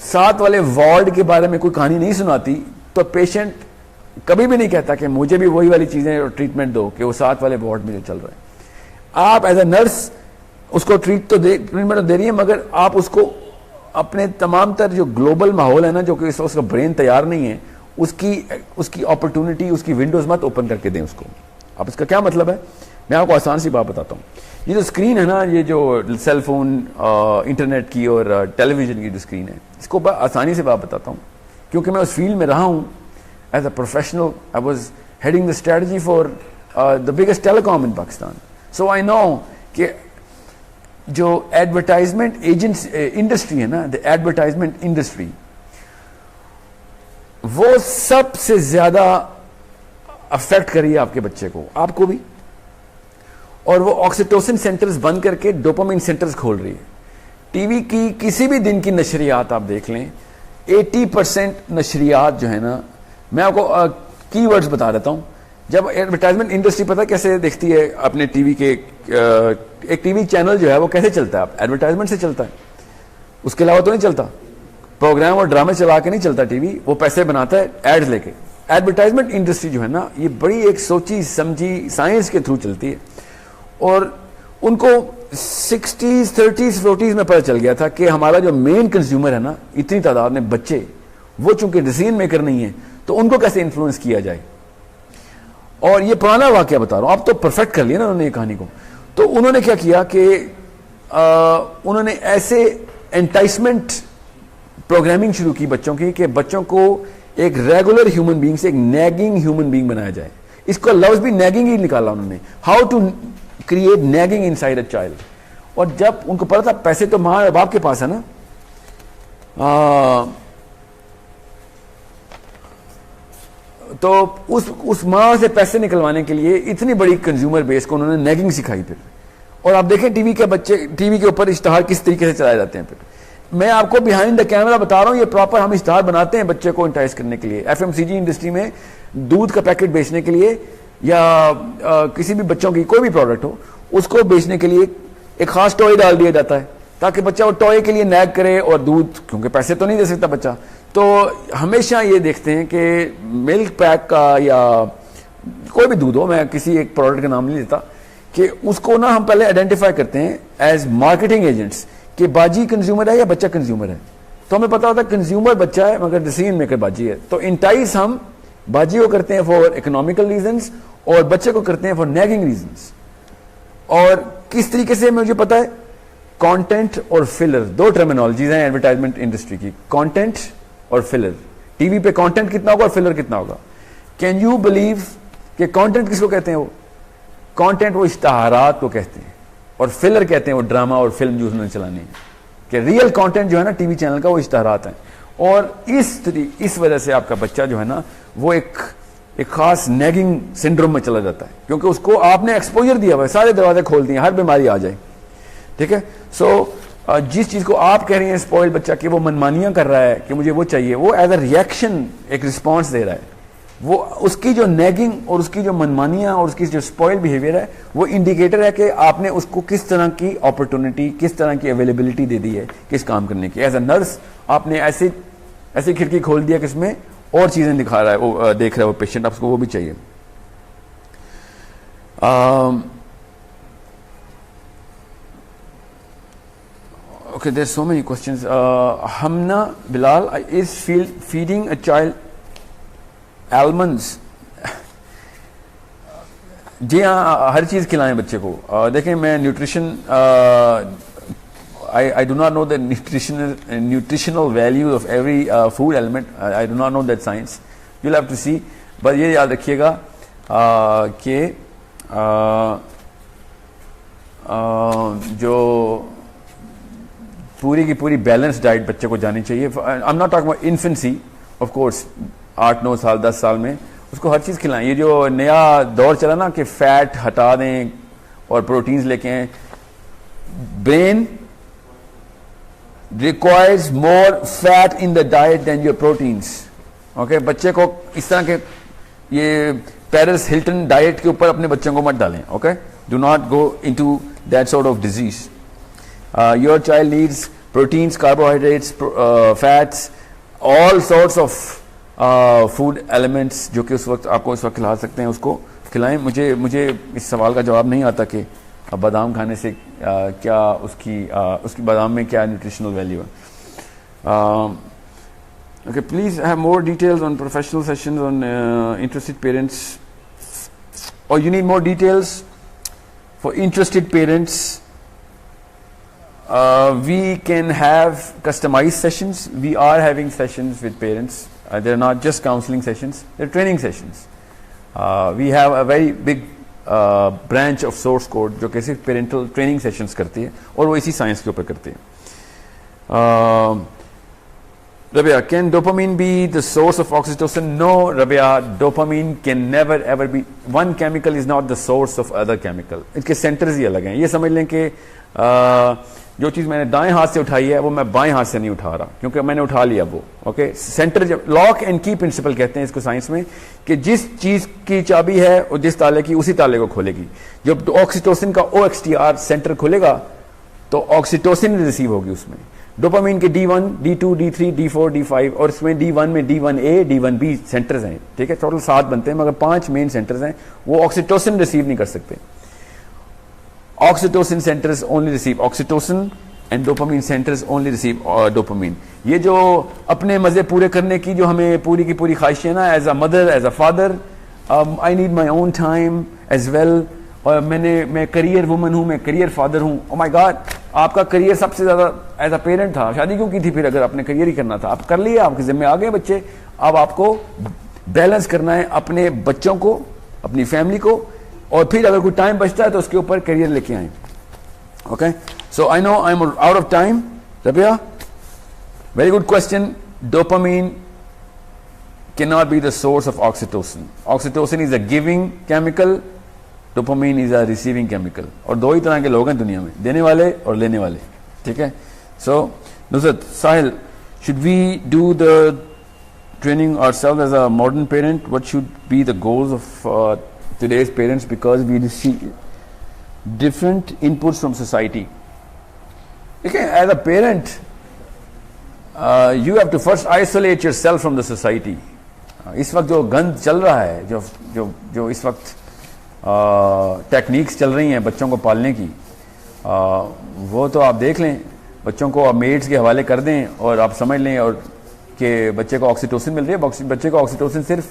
7 वाले वार्ड के बारे में कोई कहानी नहीं सुनाती, तो पेशेंट कभी भी नहीं कहता कि मुझे भी वही वाली चीजें और ट्रीटमेंट दो कि वो 7 वाले वार्ड में जो चल रहा है। आप एज ए नर्स उसको ट्रीटमेंट दे रही है, मगर आप उसको अपने तमाम तर जो ग्लोबल माहौल है ना, जो कि उसका ब्रेन तैयार नहीं है, उसकी अपॉर्चुनिटी, उसकी विंडोज मत ओपन करके दें उसको। अब इसका क्या मतलब है? मैं आपको आसान सी बात बताता हूँ। ये जो स्क्रीन है ना, ये जो सेल फोन, इंटरनेट की और टेलीविजन की जो स्क्रीन है, इसको आसानी से बात बताता हूँ, क्योंकि मैं उस फील्ड में रहा हूँ as a professional. I was heading the strategy for the biggest telecom in Pakistan, so I know कि जो एडवर्टाइजमेंट एजेंट्स इंडस्ट्री है ना, द एडवर्टाइजमेंट इंडस्ट्री, वो सबसे ज्यादा अफेक्ट कर रही है आपके बच्चे को, आपको भी। और वो ऑक्सीटोसिन सेंटर्स बंद करके डोपामिन सेंटर्स खोल रही है। टीवी की किसी भी दिन की नशरियात आप देख लें, 80% नशरियात जो है ना, मैं आपको कीवर्ड्स बता देता हूं। जब एडवर्टाइजमेंट इंडस्ट्री पता कैसे देखती है अपने टीवी के, एक टीवी चैनल जो है वो कैसे चलता है, एडवर्टाइजमेंट से चलता है, उसके अलावा तो नहीं चलता। प्रोग्राम और ड्रामे चला के नहीं चलता टीवी, वो पैसे बनाता है एड्स लेके। एडवर्टाइजमेंट इंडस्ट्री जो है ना, ये बड़ी एक सोची समझी साइंस के थ्रू चलती है। और उनको 60s 30s 40s में पता चल गया था कि हमारा जो मेन कंज्यूमर है ना, इतनी तादाद में बच्चे, वो चूंकि डिसीजन मेकर नहीं है, तो उनको कैसे इन्फ्लुएंस किया जाए। और ये पुराना वाकया बता रहा हूं, आप तो परफेक्ट कर लिया ना उन्होंने कहानी को। तो उन्होंने क्या किया कि उन्होंने ऐसे एंटाइसमेंट प्रोग्रामिंग शुरू की बच्चों की, कि बच्चों को एक रेगुलर ह्यूमन बीइंग से एक नैगिंग ह्यूमन बीइंग बनाया जाए। इसको लफ्ज भी नैगिंग ही निकाला उन्होंने, how to create nagging inside a child. और जब उनको पता था पैसे तो मां और बाप के पास है ना, तो उस मां से पैसे निकलवाने के लिए इतनी बड़ी कंज्यूमर बेस को उन्होंने नैगिंग सिखाई फिर। और आप देखें टीवी के बच्चे, टीवी के ऊपर इश्तहार किस तरीके से चलाए जाते हैं। फिर मैं आपको बिहाइंड द कैमरा बता रहा हूं, ये प्रॉपर हम इश्तहार बनाते हैं बच्चे को इंटाइस करने के लिए। एफएमसीजी इंडस्ट्री में दूध का पैकेट बेचने के लिए, या किसी भी बच्चों की कोई भी प्रोडक्ट हो, उसको बेचने के लिए एक खास टॉय डाल दिया जाता है, ताकि बच्चा वो टॉय के लिए नैग करे। और दूध, क्योंकि पैसे तो नहीं दे सकता बच्चा, तो हमेशा ये देखते हैं कि मिल्क पैक का या कोई भी दूध हो, मैं किसी एक प्रोडक्ट का नाम नहीं लेता, कि उसको ना हम पहले आइडेंटिफाई करते हैं एज मार्केटिंग एजेंट्स कि बाजी कंज्यूमर है या बच्चा कंज्यूमर है। तो हमें पता होता है कंज्यूमर बच्चा है मगर डिसीजन मेकर बाजी है। तो इंटाइस हम बाजी को करते हैं फॉर इकोनॉमिकल रीजंस और बच्चे को करते हैं फॉर नैगिंग रीजंस। और किस तरीके से मुझे पता है, कंटेंट और फिलर, दो टर्मिनोलॉजीज हैं एडवर्टाइजमेंट इंडस्ट्री की, कंटेंट और फिलर। टीवी पे कंटेंट कितना होगा और फिलर कितना होगा। कैन यू बिलीव कि कंटेंट किसको कहते हैं? वो कंटेंट वो इश्तहारात को कहते हैं, और फिलर कहते हैं वो ड्रामा और फिल्म जो उन्होंने चलानी है। कि रियल कंटेंट जो है ना टीवी चैनल का, वो इश्तहारात हैं। और इस वजह से आपका बच्चा जो है ना, वो एक खास नैगिंग सिंड्रोम में चला जाता है, क्योंकि उसको आपने एक्सपोजर दिया हुआ है, सारे दरवाजे खोल दिए, हर बीमारी आ जाए। ठीक है, सो जिस चीज को आप कह रहे हैं स्पॉइल बच्चा कि वो मनमानियां कर रहा है कि मुझे वो चाहिए, वो एज अ रिएक्शन एक रिस्पॉन्स दे रहा है। वो उसकी जो नैगिंग और उसकी जो मनमानियां और उसकी जो स्पॉइल बिहेवियर है, वो इंडिकेटर है कि आपने उसको किस तरह की अपॉर्चुनिटी, किस तरह की अवेलेबिलिटी दे दी है किस काम करने की। एज अ नर्स आपने ऐसी खिड़की खोल दिया कि इसमें और चीजें दिखा रहा है, वो देख रहा है वो पेशेंट, आपको वो भी चाहिए। Okay, there's so many questions. Hamna Bilal, is feeding a child almonds? जी हाँ, हर चीज़ खिलाएं बच्चे को। देखें, मैं nutrition, I do not know the nutritional value of every food element. I do not know that science. You'll have to see. But ये याद रखिएगा कि जो पूरी की पूरी बैलेंस डाइट बच्चे को जानी चाहिए। आई am not talking about infancy, of course 8-9 साल 10 साल में उसको हर चीज़ खिलाएं। ये जो नया दौर चला ना कि फैट हटा दें और प्रोटीन्स लेके आए, brain requires more fat in the diet than your proteins. Okay, बच्चे को इस तरह के ये पेरिस हिल्टन डाइट के ऊपर अपने बच्चों को मत डालें। Okay, do not go into that sort of disease. Your child needs proteins, carbohydrates, fats, all sorts of food elements जो कि उस वक्त आपको इस वक्त खिला सकते हैं, उसको खिलाएं। मुझे इस सवाल का जवाब नहीं आता कि बादाम खाने से क्या उसकी बादाम में क्या न्यूट्रिशनल वैल्यू है। Okay, please have more details on professional sessions on interested parents, or you need more details for interested parents. We can have customized sessions. We are having sessions with parents. They're not just counseling sessions, they're training sessions. We have a very big branch of source code जो कि सिर्फ parental training sessions करती है और वो इसी science के ऊपर करती है. Rabia, can dopamine be the source of oxytocin? No, Rabia, dopamine can never ever be. One chemical is not the source of other chemical. इसके सेंटर्स ही अलग हैं. ये समझ लें कि जो चीज़ मैंने दाएं हाथ से उठाई है वो मैं बाएं हाथ से नहीं उठा रहा क्योंकि मैंने उठा लिया वो. ओके, सेंटर जब लॉक एंड की प्रिंसिपल कहते हैं इसको साइंस में कि जिस चीज़ की चाबी है और जिस ताले की उसी ताले को खोलेगी. जब ऑक्सीटोसिन का OXTR सेंटर खुलेगा तो ऑक्सीटोसिन रिसीव होगी उसमें. डोपामीन के D1, D2, D3, D4, D5 और इसमें D1 में D1A, D1B सेंटर्स हैं. ठीक है, टोटल 7 बनते हैं मगर 5 मेन सेंटर्स हैं. वो ऑक्सीटोसिन रिसीव नहीं कर सकते. Oxytocin centres only receive oxytocin and dopamine centres only receive dopamine. ये जो अपने मजे पूरे करने की जो हमें पूरी की पूरी ख्वाहिश है ना, as a mother, as a father, I need my own time as well. और मैं करियर वुमन हूं, मैं करियर फादर हूं. ओ माय गॉड, आपका करियर सबसे ज्यादा एज अ पेरेंट था. शादी क्यों की थी फिर अगर आपने करियर ही करना था? आप कर लिए, आपके जिम्मे आ गए बच्चे. अब आपको बैलेंस करना है अपने बच्चों को, अपनी फैमिली को, और फिर अगर कोई टाइम बचता है तो उसके ऊपर करियर लेके आए. Okay, so I no I am out of time. Rabia, very good question. Dopamine cannot be the source of oxytocin. Oxytocin is a giving chemical, dopamine is a receiving chemical. और दो ही तरह के लोग हैं दुनिया में, देने वाले और लेने वाले. ठीक है. So Nusrat, Sahil, should we do the training ourselves as a modern parent? What should be the goals of today's parents because we receive different inputs from society. ठीक है, as a parent you have to first isolate yourself from the society. इस वक्त जो गंद चल रहा है, जो जो जो इस वक्त टेक्निक्स चल रही हैं बच्चों को पालने की, वो तो आप देख लें. बच्चों को आप मेड्स के हवाले कर दें और आप समझ लें और कि बच्चे को ऑक्सीटोसिन मिल रही है. बच्चे को ऑक्सीटोसिन सिर्फ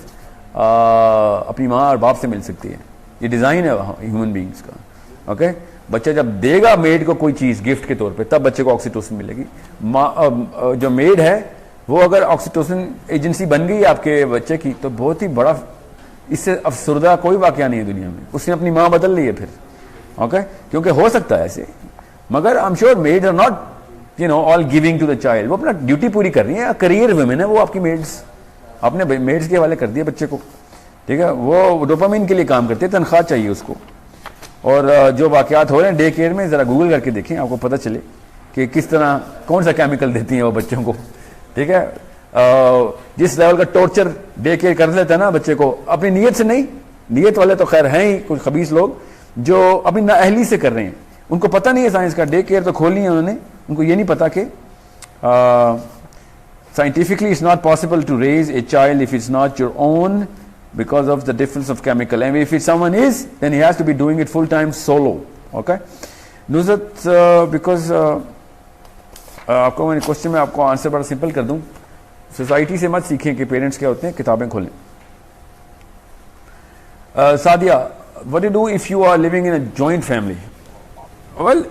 अपनी माँ और बाप से मिल सकती है. ये डिज़ाइन है ह्यूमन बींग्स का. ओके, बच्चा जब देगा मेड को कोई चीज़ गिफ्ट के तौर पे तब बच्चे को ऑक्सीटोसिन मिलेगी. जो मेड है वो अगर ऑक्सीटोसिन एजेंसी बन गई आपके बच्चे की तो बहुत ही बड़ा, इससे अफसरदा कोई वाकया नहीं है दुनिया में. उसने अपनी माँ बदल ली है फिर. ओके, क्योंकि हो सकता है ऐसे, मगर I am sure maids are not all giving to the child. वो अपना ड्यूटी पूरी कर रही है. करियर वुमेन है वो आपकी मेड्स. आपने मेड्स के हवाले कर दिया बच्चे को. ठीक है, वो डोपामीन के लिए काम करती है, तनख्वाह चाहिए उसको. और जो वाकयात हो रहे हैं डे केयर में, जरा गूगल करके देखें, आपको पता चले कि किस तरह कौन सा केमिकल देती हैं वो बच्चों को. ठीक है, जिस लेवल का टॉर्चर डे केयर कर लेता है ना बच्चे को, अपनी नीयत से नहीं. नीयत वाले तो खैर हैं ही कुछ खबीस लोग जो अपनी नाअहली से कर रहे हैं. उनको पता नहीं है साइंस का. डे केयर तो खोली है उन्होंने, उनको ये नहीं पता कि scientifically it's not possible to raise a child if it's not your own because of the difference of chemical, and if someone is, then he has to be doing it full time solo. Okay, Nusrat, because आपको मैंने question में आपको answer बड़ा simple कर दूं. Society से मत सीखें कि पेरेंट्स क्या होते हैं, किताबें खोलें. Sadia, what do you do if you are living in a joint family? Well,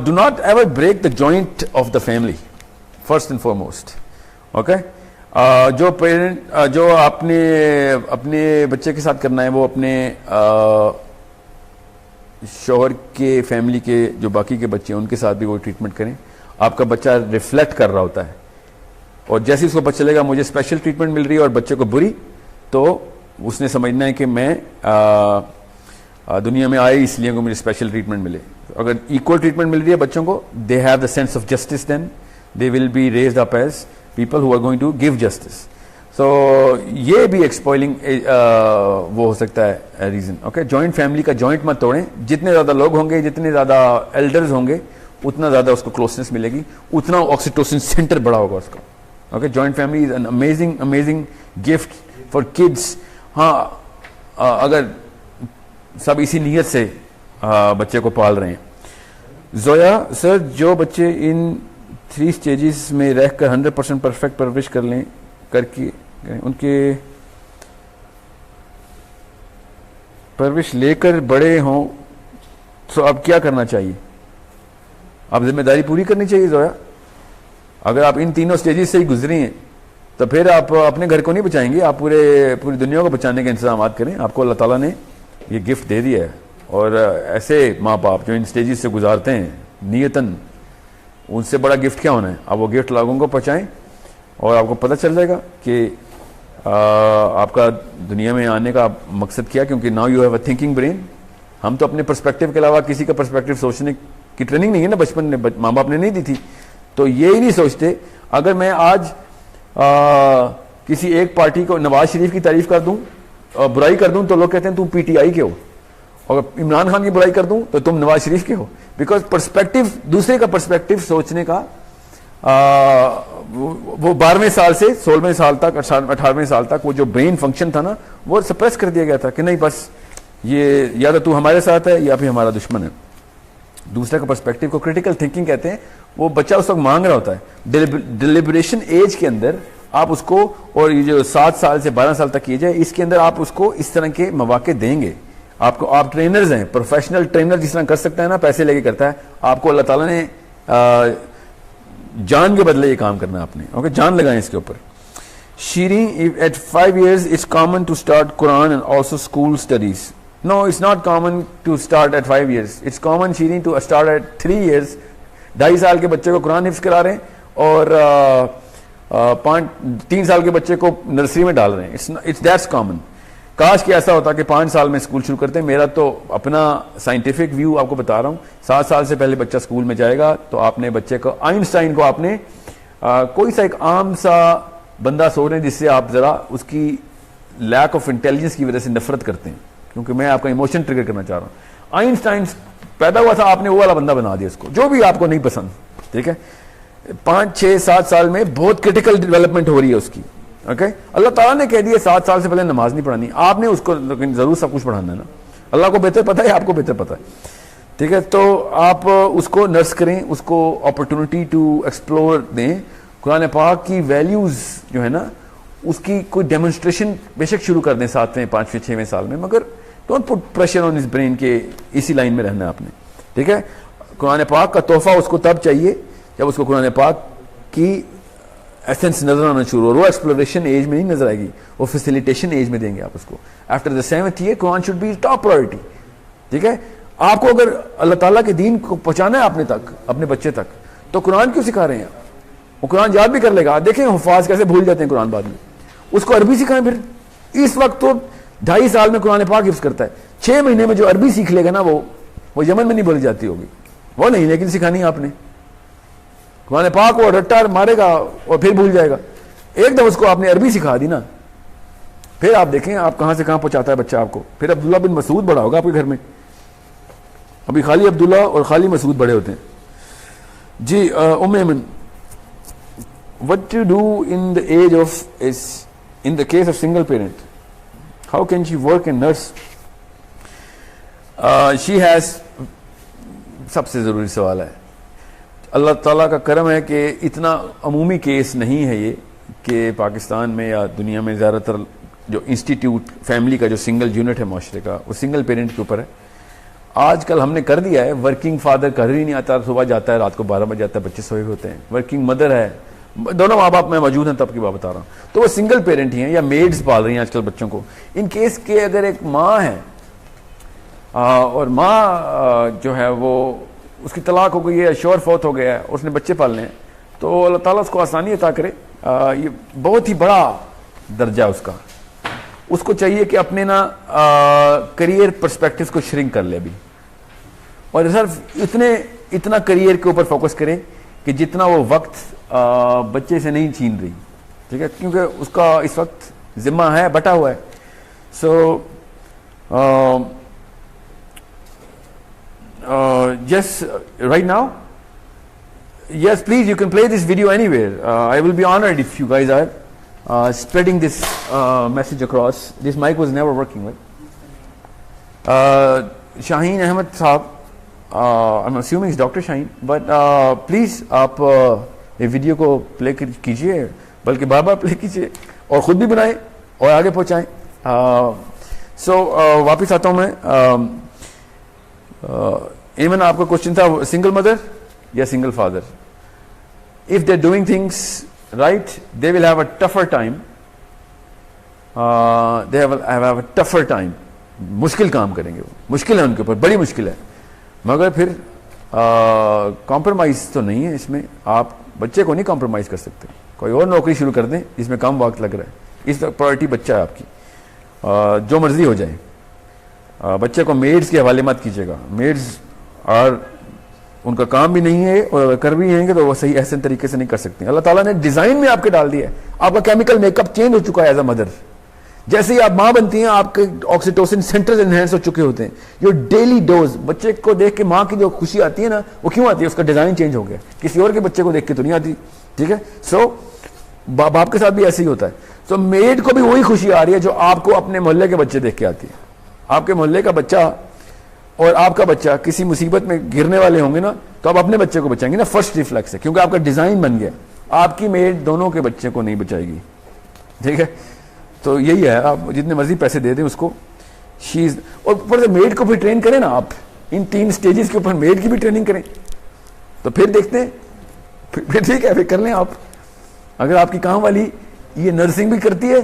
do not ever break the joint of the family first and foremost. Okay, जो पेरेंट जो आपने अपने बच्चे के साथ करना है वो अपने शौहर के फैमिली के जो बाकी के बच्चे हैं उनके साथ भी वो ट्रीटमेंट करें. आपका बच्चा रिफ्लेक्ट कर रहा होता है और जैसे उसको पता चलेगा मुझे स्पेशल ट्रीटमेंट मिल रही है और बच्चे को बुरी, तो उसने समझना है कि मैं दुनिया में आए इसलिए को मुझे स्पेशल ट्रीटमेंट मिले. अगर इक्वल ट्रीटमेंट मिल रही है बच्चों को, they have the sense of justice, then they will be raised up as people who are going to give justice. So ये भी एक्सपॉइलिंग वो हो सकता है रीजन. ओके, जॉइंट फैमिली का जॉइंट मत तोड़ें. जितने ज्यादा लोग होंगे, जितने ज्यादा एल्डर्स होंगे, उतना ज्यादा उसको क्लोजनेस मिलेगी, उतना ऑक्सीटोसिन सेंटर बड़ा होगा उसका. Okay, joint family is an amazing amazing gift for kids. हाँ, अगर सब इसी नीयत से बच्चे को पाल रहे हैं. जोया सर, जो बच्चे इन 3 स्टेजेस में रहकर 100% परफेक्ट परवरिश कर लें करके उनके परवरिश लेकर बड़े हों तो अब क्या करना चाहिए? अब जिम्मेदारी पूरी करनी चाहिए जोया. अगर आप इन तीनों स्टेजेस से ही गुजरी हैं तो फिर आप अपने घर को नहीं बचाएंगे, आप पूरी दुनिया को बचाने के इंतजाम करें. आपको अल्लाह ताला ने ये गिफ्ट दे दिया है. और ऐसे माँ बाप जो इन स्टेजेस से गुजारते हैं नियतन, उनसे बड़ा गिफ्ट क्या होना है। आप वो गिफ्ट लोगों को पहुँचाएँ और आपको पता चल जाएगा कि आपका दुनिया में आने का मकसद क्या, क्योंकि now you have a thinking brain. हम तो अपने पर्सपेक्टिव के अलावा किसी का पर्सपेक्टिव सोचने की ट्रेनिंग नहीं है ना, बचपन में माँ बाप ने नहीं दी थी, तो ये ही नहीं सोचते। अगर मैं आज किसी एक पार्टी को, नवाज शरीफ की तारीफ कर दूं, बुराई कर दूं, तो लोग कहते हैं तुम पीटीआई के हो, और इमरान खान की बुराई कर दूं तो तुम नवाज शरीफ के हो। बिकॉज पर्सपेक्टिव, दूसरे का पर्सपेक्टिव सोचने का वो 12वें साल से 16वें साल तक, 18वें साल तक वो जो ब्रेन फंक्शन था ना, वो सप्रेस कर दिया गया था कि नहीं बस ये या तो तू हमारे साथ है या फिर हमारा दुश्मन है। दूसरे का पर्सपेक्टिव को क्रिटिकल थिंकिंग कहते हैं। वो बच्चा उस वक्त मांग रहा होता है। डिलिब्रेशन एज के अंदर आप उसको, और ये जो 7 साल से 12 साल तक किए जाए, इसके अंदर आप उसको इस तरह के मौके देंगे। आपको, आप ट्रेनर्स हैं, प्रोफेशनल ट्रेनर जिस तरह कर सकता है ना, पैसे लेके करता है, आपको अल्लाह ताला ने जान के बदले ये काम करना है आपने। ओके, जान लगाएं इसके ऊपर। Shireen, at 5 years it's common to start Quran and also school studies. No, it's not common to start at 5 years. It's common, Shireen, to start at 3 years. 2.5 साल के बच्चे को कुरान हिफ्ज करा रहे हैं और 3 साल के बच्चे को नर्सरी में डाल रहे हैं। It's that's common. काश कि ऐसा होता कि 5 साल में स्कूल शुरू करते हैं। मेरा तो अपना साइंटिफिक व्यू आपको बता रहा हूँ। 7 साल से पहले बच्चा स्कूल में जाएगा तो आपने बच्चे को, आइंस्टाइन को आपने कोई सा एक आम सा बंदा सोच रहे हैं जिससे आप जरा उसकी लैक ऑफ इंटेलिजेंस की वजह से नफरत करते हैं, क्योंकि मैं आपका इमोशन ट्रिगर करना चाह रहा हूँ। आइंस्टाइन पैदा हुआ था, आपने वो वाला बंदा बना दिया उसको, जो भी आपको नहीं पसंद। ठीक है, 5, 6, 7 साल में बहुत क्रिटिकल डेवलपमेंट हो रही है उसकी। ओके, अल्लाह ताला ने कह दिया 7 साल से पहले नमाज नहीं पढ़ानी, आपने उसको लेकिन जरूर सब कुछ पढ़ाना है ना। अल्लाह को बेहतर पता है, आपको बेहतर पता है। ठीक है, तो आप उसको नर्स करें, उसको अपॉर्चुनिटी टू एक्सप्लोर दें। कुरान पाक की वैल्यूज जो है ना, उसकी कोई डेमोन्स्ट्रेशन बेशक शुरू कर दें 7वें, 5वें, 6वें साल में, मगर don't put pressure on his brain के इसी लाइन में रहना है आपने। ठीक है, कुरान पाक का तोहफा उसको तब चाहिए जब उसको कुरान पाक की एसेंस नजर आना शुरू हो। वो एक्सप्लोरेशन एज में नहीं नजर आएगी, वो फैसिलिटेशन एज में देंगे आप उसको। After the 7th year Quran should be top priority. ठीक है, आपको अगर अल्लाह ताला के दीन को पहुंचाना है अपने तक, अपने बच्चे तक, तो कुरान क्यों सिखा रहे हैं? वो कुरान याद भी कर लेगा। देखें हुफाज कैसे भूल जाते हैं कुरान बाद में। उसको अरबी सिखाएं फिर। इस वक्त तो 2.5 साल में कुरान पाक हिफ्ज करता है। 6 महीने में जो अरबी सीख लेगा ना, वो यमन में नहीं बोली जाती होगी, वो नहीं, लेकिन सिखानी आपने। कुरान पाक वो रट्टा मारेगा और फिर भूल जाएगा। एक दफा उसको आपने अरबी सिखा दी ना, फिर आप देखें आप कहां से कहां पहुंचाता है बच्चा आपको। फिर अब्दुल्ला बिन मसूद बड़ा होगा आपके घर में। अभी खाली अब्दुल्ला और खाली मसूद बड़े होते हैं जी। उम्मे Ayman, what to do in the age of is in the case of single parent, how can she work and nurse? She has, सबसे जरूरी सवाल है। अल्लाह ताला का करम है कि इतना अमूमी केस नहीं है ये कि पाकिस्तान में या दुनिया में ज़्यादातर जो इंस्टीट्यूट फैमिली का जो सिंगल यूनिट है माशरे का, वो सिंगल पेरेंट के ऊपर है। आजकल हमने कर दिया है, वर्किंग फादर घर ही नहीं आता, सुबह जाता है रात को 12 बजे आता है, बच्चे सोए होते हैं। वर्किंग मदर है, दोनों माँ बाप में मौजूद हैं, तब की बात बता रहा हूँ। तो वो सिंगल पेरेंट ही हैं या मेड्स पाल रही हैं आजकल बच्चों को। इन केस के अगर एक माँ है और माँ जो है वो उसकी तलाक हो गई है, शोहर फौत हो गया है, उसने बच्चे पालने हैं, तो अल्लाह ताला उसको आसानी अता करे। ये बहुत ही बड़ा दर्जा उसका। उसको चाहिए कि अपने ना करियर पर्सपेक्टिव को श्रिंक कर ले अभी, और सिर्फ इतना करियर के ऊपर फोकस करें कि जितना वो वक्त बच्चे से नहीं छीन रही। ठीक है, क्योंकि उसका इस वक्त जिम्मा है, बटा हुआ है। सो just right now, yes, please, you can play this video anywhere. I will be honored if you guys are spreading this message across. This mic was never working, right? Shaheen Ahmed Saab, I'm assuming it's Dr. Shaheen, but please आप ये video को play कीजिए, बल्कि बार बार play कीजिए और ख़ुद भी बनाएं और आगे पहुँचाएं। वापस आता हूँ मैं। इवन आपका क्वेश्चन था सिंगल मदर या single father. If they doing things right, they will have a tougher time. They have a tougher time मुश्किल काम करेंगे, वो मुश्किल है उनके ऊपर, बड़ी मुश्किल है, मगर फिर कॉम्प्रोमाइज़ तो नहीं है इसमें। आप बच्चे को नहीं कॉम्प्रोमाइज़ कर सकते, कोई और नौकरी शुरू कर दें जिसमें कम वक्त लग रहा है, इस प्रायोरिटी बच्चा है आपकी, जो मर्जी हो जाए। बच्चे को मेड्स के हवाले मत कीजिएगा, मेड्स और उनका काम भी नहीं है, और कर भी रहेंगे तो वो सही ऐसे तरीके से नहीं कर सकते। अल्लाह ताला ने डिज़ाइन में आपके डाल दिया है, आपका केमिकल मेकअप चेंज हो चुका है एज अ मदर। जैसे ही आप माँ बनती हैं आपके ऑक्सीटोसिन सेंटर्स एनहेंस हो चुके होते हैं। योर डेली डोज, बच्चे को देख के माँ की जो खुशी आती है ना, वो क्यों आती है? उसका डिज़ाइन चेंज हो गया, किसी और के बच्चे को देख के तो नहीं आती, ठीक है। सो बाप के साथ भी ऐसे ही होता है। सो मेड को भी वही खुशी आ रही है जो आपको अपने मोहल्ले के बच्चे देख के आती है। आपके मोहल्ले का बच्चा और आपका बच्चा किसी मुसीबत में गिरने वाले होंगे ना, तो आप अपने बच्चे को बचाएंगे ना, फर्स्ट रिफ्लेक्स है, क्योंकि आपका डिज़ाइन बन गया। आपकी मेड दोनों के बच्चे को नहीं बचाएगी, ठीक है। तो यही है, आप जितने मर्जी पैसे दे दें उसको, शीज, और ऊपर से मेड को भी ट्रेन करें ना आप, इन 3 स्टेजेस के ऊपर मेड की भी ट्रेनिंग करें, तो फिर देखते हैं, फिर ठीक है, फिर कर लें आप। अगर आपकी काम वाली ये नर्सिंग भी करती है,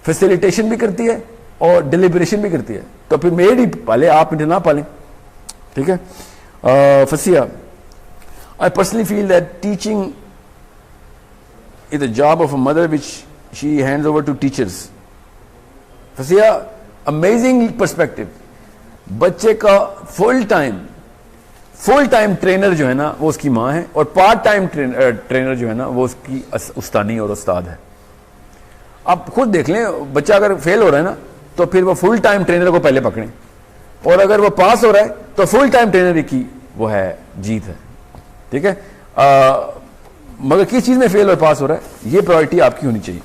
फैसिलिटेशन भी करती है और डिलीबरेशन भी करती है, तो फिर मेड ही पाले, आप ना पालें, ठीक है। Fasiya, I personally feel that teaching is the job of a mother which she hands over to teachers. Fasiya, amazing perspective. बच्चे का फुल टाइम ट्रेनर जो है ना वो उसकी माँ है, और पार्ट टाइम ट्रेनर जो है ना वो उसकी उस्तानी और उस्ताद है। आप खुद देख लें, बच्चा अगर फेल हो रहा है ना तो फिर वो फुल टाइम ट्रेनर को पहले पकड़ें, और अगर वो पास हो रहा है तो फुल टाइम ट्रेनर की वो है जीत है, ठीक है। मगर किस चीज़ में फेल और पास हो रहा है, ये प्रायोरिटी आपकी होनी चाहिए,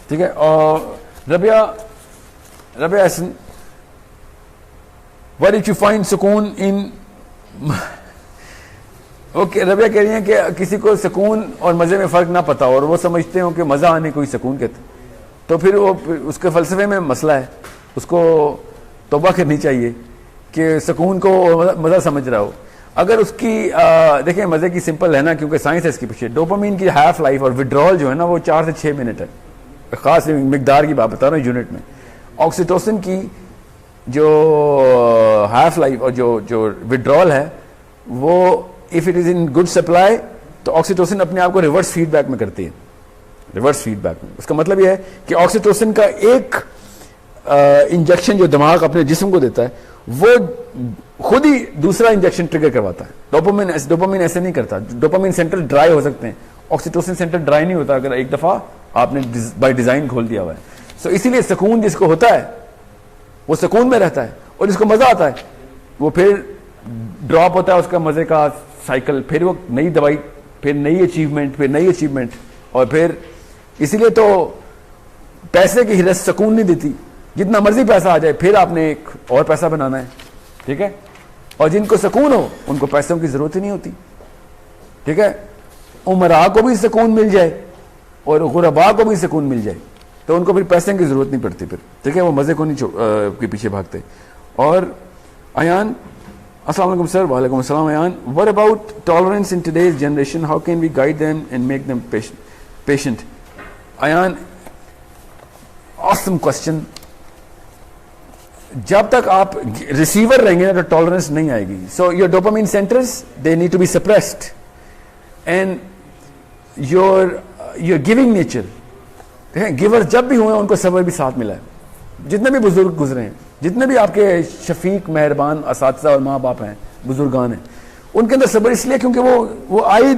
ठीक है। और Rabia Hasan, what did you find सुकून इन, ओके, रबिया कह रही हैं कि किसी को सुकून और मज़े में फ़र्क ना पता और वो समझते हो कि मज़ा आने को ही सुकून कहते, तो फिर वो उसके फ़लसफ़े में मसला है, उसको तौबा करनी चाहिए कि सुकून को मज़ा समझ रहा हो। अगर उसकी देखें, मज़े की सिंपल है ना, क्योंकि साइंस है इसके पीछे। डोपामीन की हाफ लाइफ और विड्रॉल जो है ना वो 4 से 6 मिनट है, ख़ास मिकदार की बात बता रहा हूँ यूनिट में। ऑक्सीटोसिन की जो हाफ लाइफ और जो विड्रॉल है वो if it is in good supply, तो ऑक्सीटोसिन अपने आप को रिवर्स फीडबैक में करती है, रिवर्स फीडबैक में। उसका मतलब यह है कि ऑक्सीटोसिन का एक इंजेक्शन जो दिमाग अपने जिस्म को देता है वो खुद ही दूसरा इंजेक्शन ट्रिगर करवाता है। डोपामिन ऐसे नहीं करता। डोपामिन सेंटर ड्राई हो सकते हैं, ऑक्सीटोसिन सेंटर ड्राई नहीं होता अगर एक दफ़ा आपने बाय डिज़ाइन खोल दिया हुआ है। सो इसीलिए सुकून जिसको होता है वो सुकून में रहता है, और जिसको मज़ा आता है वो फिर ड्रॉप होता है उसका मज़े का साइकिल, फिर वो नई दवाई, फिर नई अचीवमेंट, फिर नई अचीवमेंट, और फिर इसीलिए तो पैसे की हिरस सुकून नहीं देती। जितना मर्जी पैसा आ जाए फिर आपने एक और पैसा बनाना है, ठीक है। और जिनको सुकून हो उनको पैसों की ज़रूरत ही नहीं होती, ठीक है। उमरा को भी सुकून मिल जाए और गुरबा को भी सुकून मिल जाए तो उनको फिर पैसे की ज़रूरत नहीं पड़ती फिर, ठीक है। वो मज़े को नहीं के पीछे भागते। और अयान, अस्सलाम वालेकुम सर। वालेकुम अस्सलाम Ayan. What about tolerance in today's generation, how can we guide them and make them patient? Ayan, awesome question. जब तक आप रिसीवर रहेंगे ना तो टॉलरेंस नहीं आएगी। So your dopamine centres they need to be suppressed, and your giving nature, giver जब भी हुए उनको सब्र भी साथ मिला है। जितने भी बुजुर्ग गुजरे हैं, जितने भी आपके शफीक मेहरबान असातिज़ा और माँ बाप हैं, बुजुर्गान हैं, उनके अंदर सब्र इसलिए क्योंकि वो आए,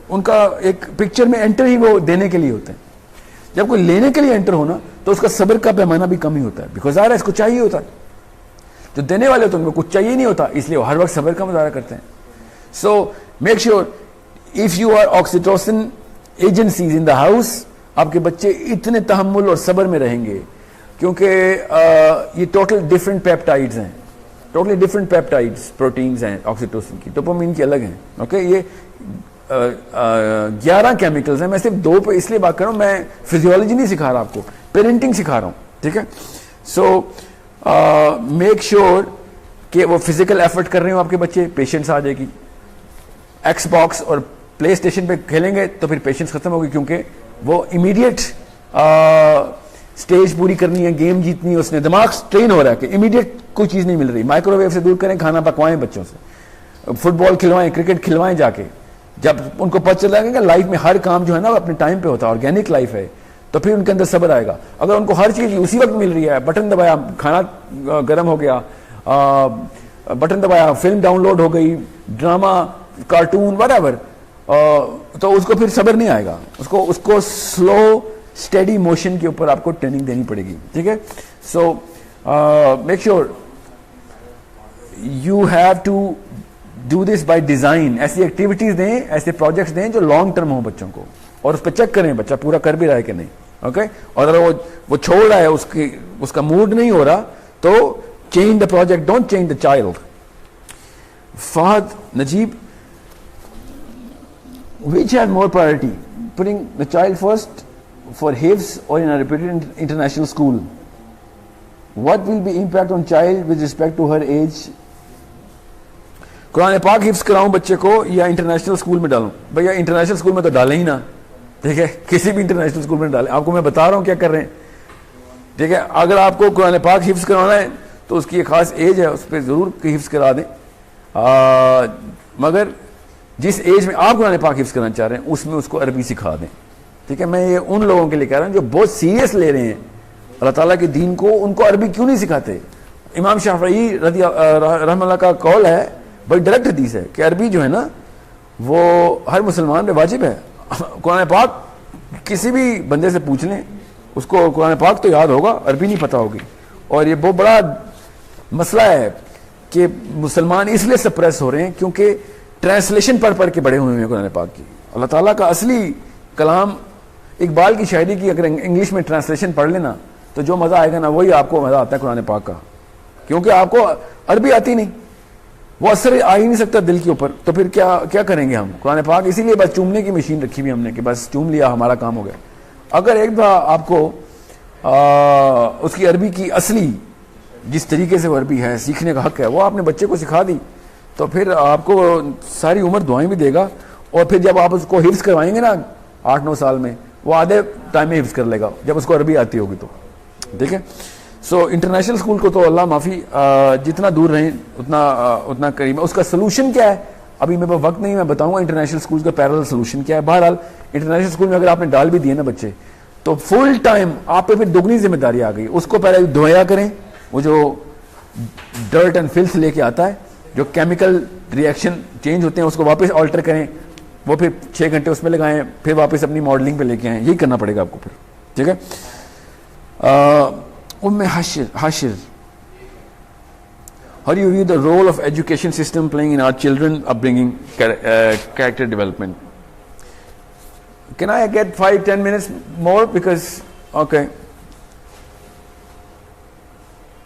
उनका एक पिक्चर में एंटर ही वो देने के लिए होते हैं। जब कोई लेने के लिए एंटर होना तो उसका सब्र का पैमाना भी कम ही होता है, बिकॉज यार इसको चाहिए होता है। जो देने वाले होते हैं उनको कुछ चाहिए नहीं होता, इसलिए वो हर वक्त सब्र का मुजाहरा करते हैं। So make sure if you are oxytocin agencies in the house, आपके बच्चे इतने तहम्मुल और सब्र में रहेंगे क्योंकि ये टोटल डिफरेंट पेप्टाइड्स हैं, टोटली डिफरेंट पेप्टाइड्स, प्रोटीन्स हैं ऑक्सीटोसिन की, डोपामिन की अलग हैं, ओके। ये 11 केमिकल्स हैं। मैं सिर्फ 2 पे इसलिए बात कर रहा हूँ, मैं फिजियोलॉजी नहीं सिखा रहा आपको, पेरेंटिंग सिखा रहा हूँ, ठीक है। सो मेक श्योर कि वो फिजिकल एफर्ट कर रहे हो आपके बच्चे, पेशेंस आ जाएगी। एक्सबॉक्स और प्ले स्टेशन पे खेलेंगे तो फिर पेशेंस खत्म होगी, क्योंकि वो इमीडिएट स्टेज पूरी करनी है, गेम जीतनी है, उसने दिमाग ट्रेन हो रहा है कि इमीडिएट कोई चीज नहीं मिल रही, माइक्रोवेव से दूर करें, खाना पकवाएं बच्चों से, फुटबॉल खिलवाएं, क्रिकेट खिलवाएं जाके। जब उनको पता चल जाएगा कि लाइफ में हर काम जो है ना अपने टाइम पे होता है, ऑर्गेनिक लाइफ है, तो फिर उनके अंदर सब्र आएगा। अगर उनको हर चीज उसी वक्त मिल रही है, बटन दबाया खाना गर्म हो गया, बटन दबाया फिल्म डाउनलोड हो गई, ड्रामा, कार्टून, व्हाटएवर, तो उसको फिर सब्र नहीं आएगा। उसको स्लो स्टेडी मोशन के ऊपर आपको ट्रेनिंग देनी पड़ेगी, ठीक है। So make sure you have to do this by design. ऐसी एक्टिविटीज दें, ऐसे प्रोजेक्ट्स दें जो लॉन्ग टर्म हो बच्चों को, और उस पर चेक करें बच्चा पूरा कर भी रहा है कि नहीं, ओके। और अगर वो छोड़ रहा है, उसका मूड नहीं हो रहा, तो change the project, don't change the child. Fahad Najib, which had more priority, putting the child first for hifz or in a reputed international school? What will be impact on child with respect to her age? Quran पाक हिफ्ज कराऊं बच्चे को या international school में डालूं? भैया international school में तो डालें ही ना, ठीक है, किसी भी इंटरनेशनल स्कूल में डालें। आपको मैं बता रहा हूं क्या कर रहे हैं, ठीक है। अगर आपको कुरान पाक हिफ्ज कराना है तो उसकी एक खास एज है, उस पर जरूर हिफ्ज करा दें, मगर जिस एज में आप कुरान पाक हिफ्ज करना चाह रहे हैं उसमें उसको अरबी सिखा दें, ठीक है। मैं ये उन लोगों के लिए कह रहा हूं जो बहुत सीरियस ले रहे हैं अल्लाह ताला के दीन को, उनको अरबी क्यों नहीं सिखाते? इमाम शाफई रहमतुल्लाह का कौल है, बड़ी डायरेक्ट हदीस है कि अरबी जो है ना वो हर मुसलमान पे वाजिब है। कुरान पाक किसी भी बंदे से पूछ लें, उसको कुरान पाक तो याद होगा, अरबी नहीं पता होगी। और ये बहुत बड़ा मसला है कि मुसलमान इसलिए सप्रेस हो रहे हैं क्योंकि ट्रांसलेशन पढ़ के बड़े हुए हैं कुरान पाक की। अल्लाह ताला का असली कलाम, इकबाल की शायरी की अगर इंग्लिश में ट्रांसलेशन पढ़ लेना तो जो मजा आएगा ना वही आपको मजा आता है कुरान पाक का, क्योंकि आपको अरबी आती नहीं, वो असर आ ही नहीं सकता दिल के ऊपर, तो फिर क्या करेंगे हम? कुरान पाक इसीलिए बस चूमने की मशीन रखी हुई हमने कि बस चूम लिया, हमारा काम हो गया। अगर एक बार आपको उसकी अरबी की असली जिस तरीके से वो अरबी है सीखने का हक है वो आपने बच्चे को सिखा दी, तो फिर आपको सारी उम्र दुआएं भी देगा। और फिर जब आप उसको हिफ्ज करवाएंगे ना 8-9 साल में, वो आधे टाइम में हिफ्ज कर लेगा जब उसको अरबी आती होगी तो, ठीक है। सो इंटरनेशनल स्कूल को तो अल्लाह माफ़ी, जितना दूर रहें उतना करीब। उसका सोल्यूशन क्या है अभी मेरे पास वक्त नहीं, मैं बताऊंगा इंटरनेशनल स्कूल का पैरेलल सोल्यूशन क्या है। बहरहाल इंटरनेशनल स्कूल में अगर आपने डाल भी दिए ना बच्चे, तो फुल टाइम आप पे फिर दुगनी जिम्मेदारी आ गई। उसको पहले धोया करें, वो जो डर्ट एंड फिल्थ लेके आता है, जो केमिकल रिएक्शन चेंज होते हैं उसको वापस ऑल्टर करें, वो फिर 6 घंटे उसमें लगाएं, फिर वापस अपनी मॉडलिंग पे लेके आएं, यही करना पड़ेगा आपको फिर, ठीक है। उम्मे Hashir, how do you view the role of education system playing in our children upbringing, character development? Can I get 5-10 minutes more? Because okay,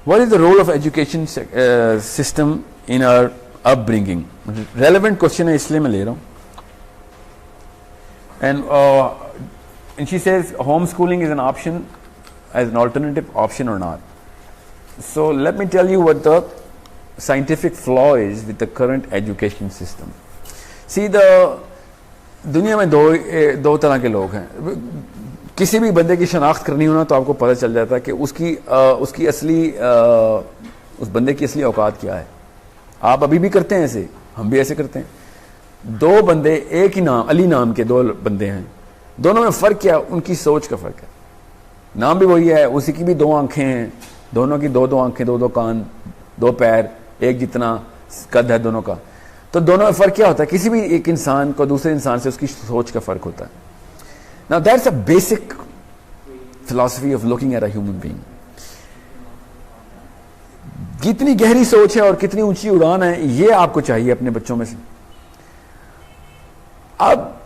what is the role of education system in our upbringing? Relevant question है इसलिए मैं ले रहा हूँ। And she says homeschooling is an option, as an alternative option or not. So let me tell you what the scientific flaw is with the current education system. See, दुनिया में दो तरह के लोग हैं। किसी भी बंदे की शनाख्त करनी हो ना तो आपको पता चल जाता है कि उसकी असली उस बंदे की असली औकात क्या है। आप अभी भी करते हैं ऐसे, हम भी ऐसे करते हैं। 2 बंदे, एक ही नाम, अली नाम के 2 बंदे हैं, दोनों में फ़र्क क्या? उनकी सोच का फ़र्क है। नाम भी वही है, उसी की भी 2 आंखें हैं, दोनों की 2 आंखें, 2 कान, 2 पैर, एक जितना कद है दोनों का। तो दोनों में फ़र्क क्या होता है? किसी भी एक इंसान को दूसरे इंसान से उसकी सोच का फ़र्क होता है। Now that's a basic philosophy of looking at a human being. कितनी गहरी सोच है और कितनी ऊंची उड़ान है, ये आपको चाहिए अपने बच्चों में से। अब